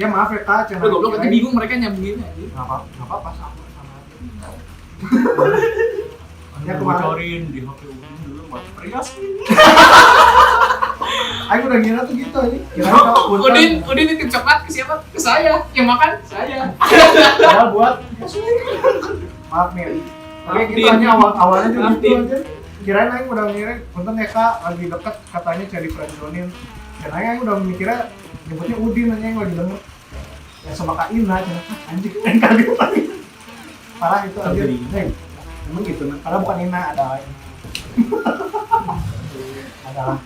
ya maaf ya Kak, Udah goblok nanti bingung mereka nyambungin aja. Enggak apa-apa sama aja. Ya Aku kemarin bocorin di HP Udin dulu buat perias. Aing udah ngira tuh gitu aja. Udin itu coklat ke siapa? Ke saya. Yang makan saya. Ya buat maaf nih. Oke, gitu aja awalnya tuh gitu aja. Kirain Aing udah ngira, punten ya Kak, lagi deket katanya cari friendzonin. Dan Aing udah mikirnya nyebutnya Udin aja yang lagi denger. Ya sama Kak Ina, anjing Aing kaget lagi. Parah itu aja. Nih, emang gitu, padahal bukan Ina, ada Aing. Adalah.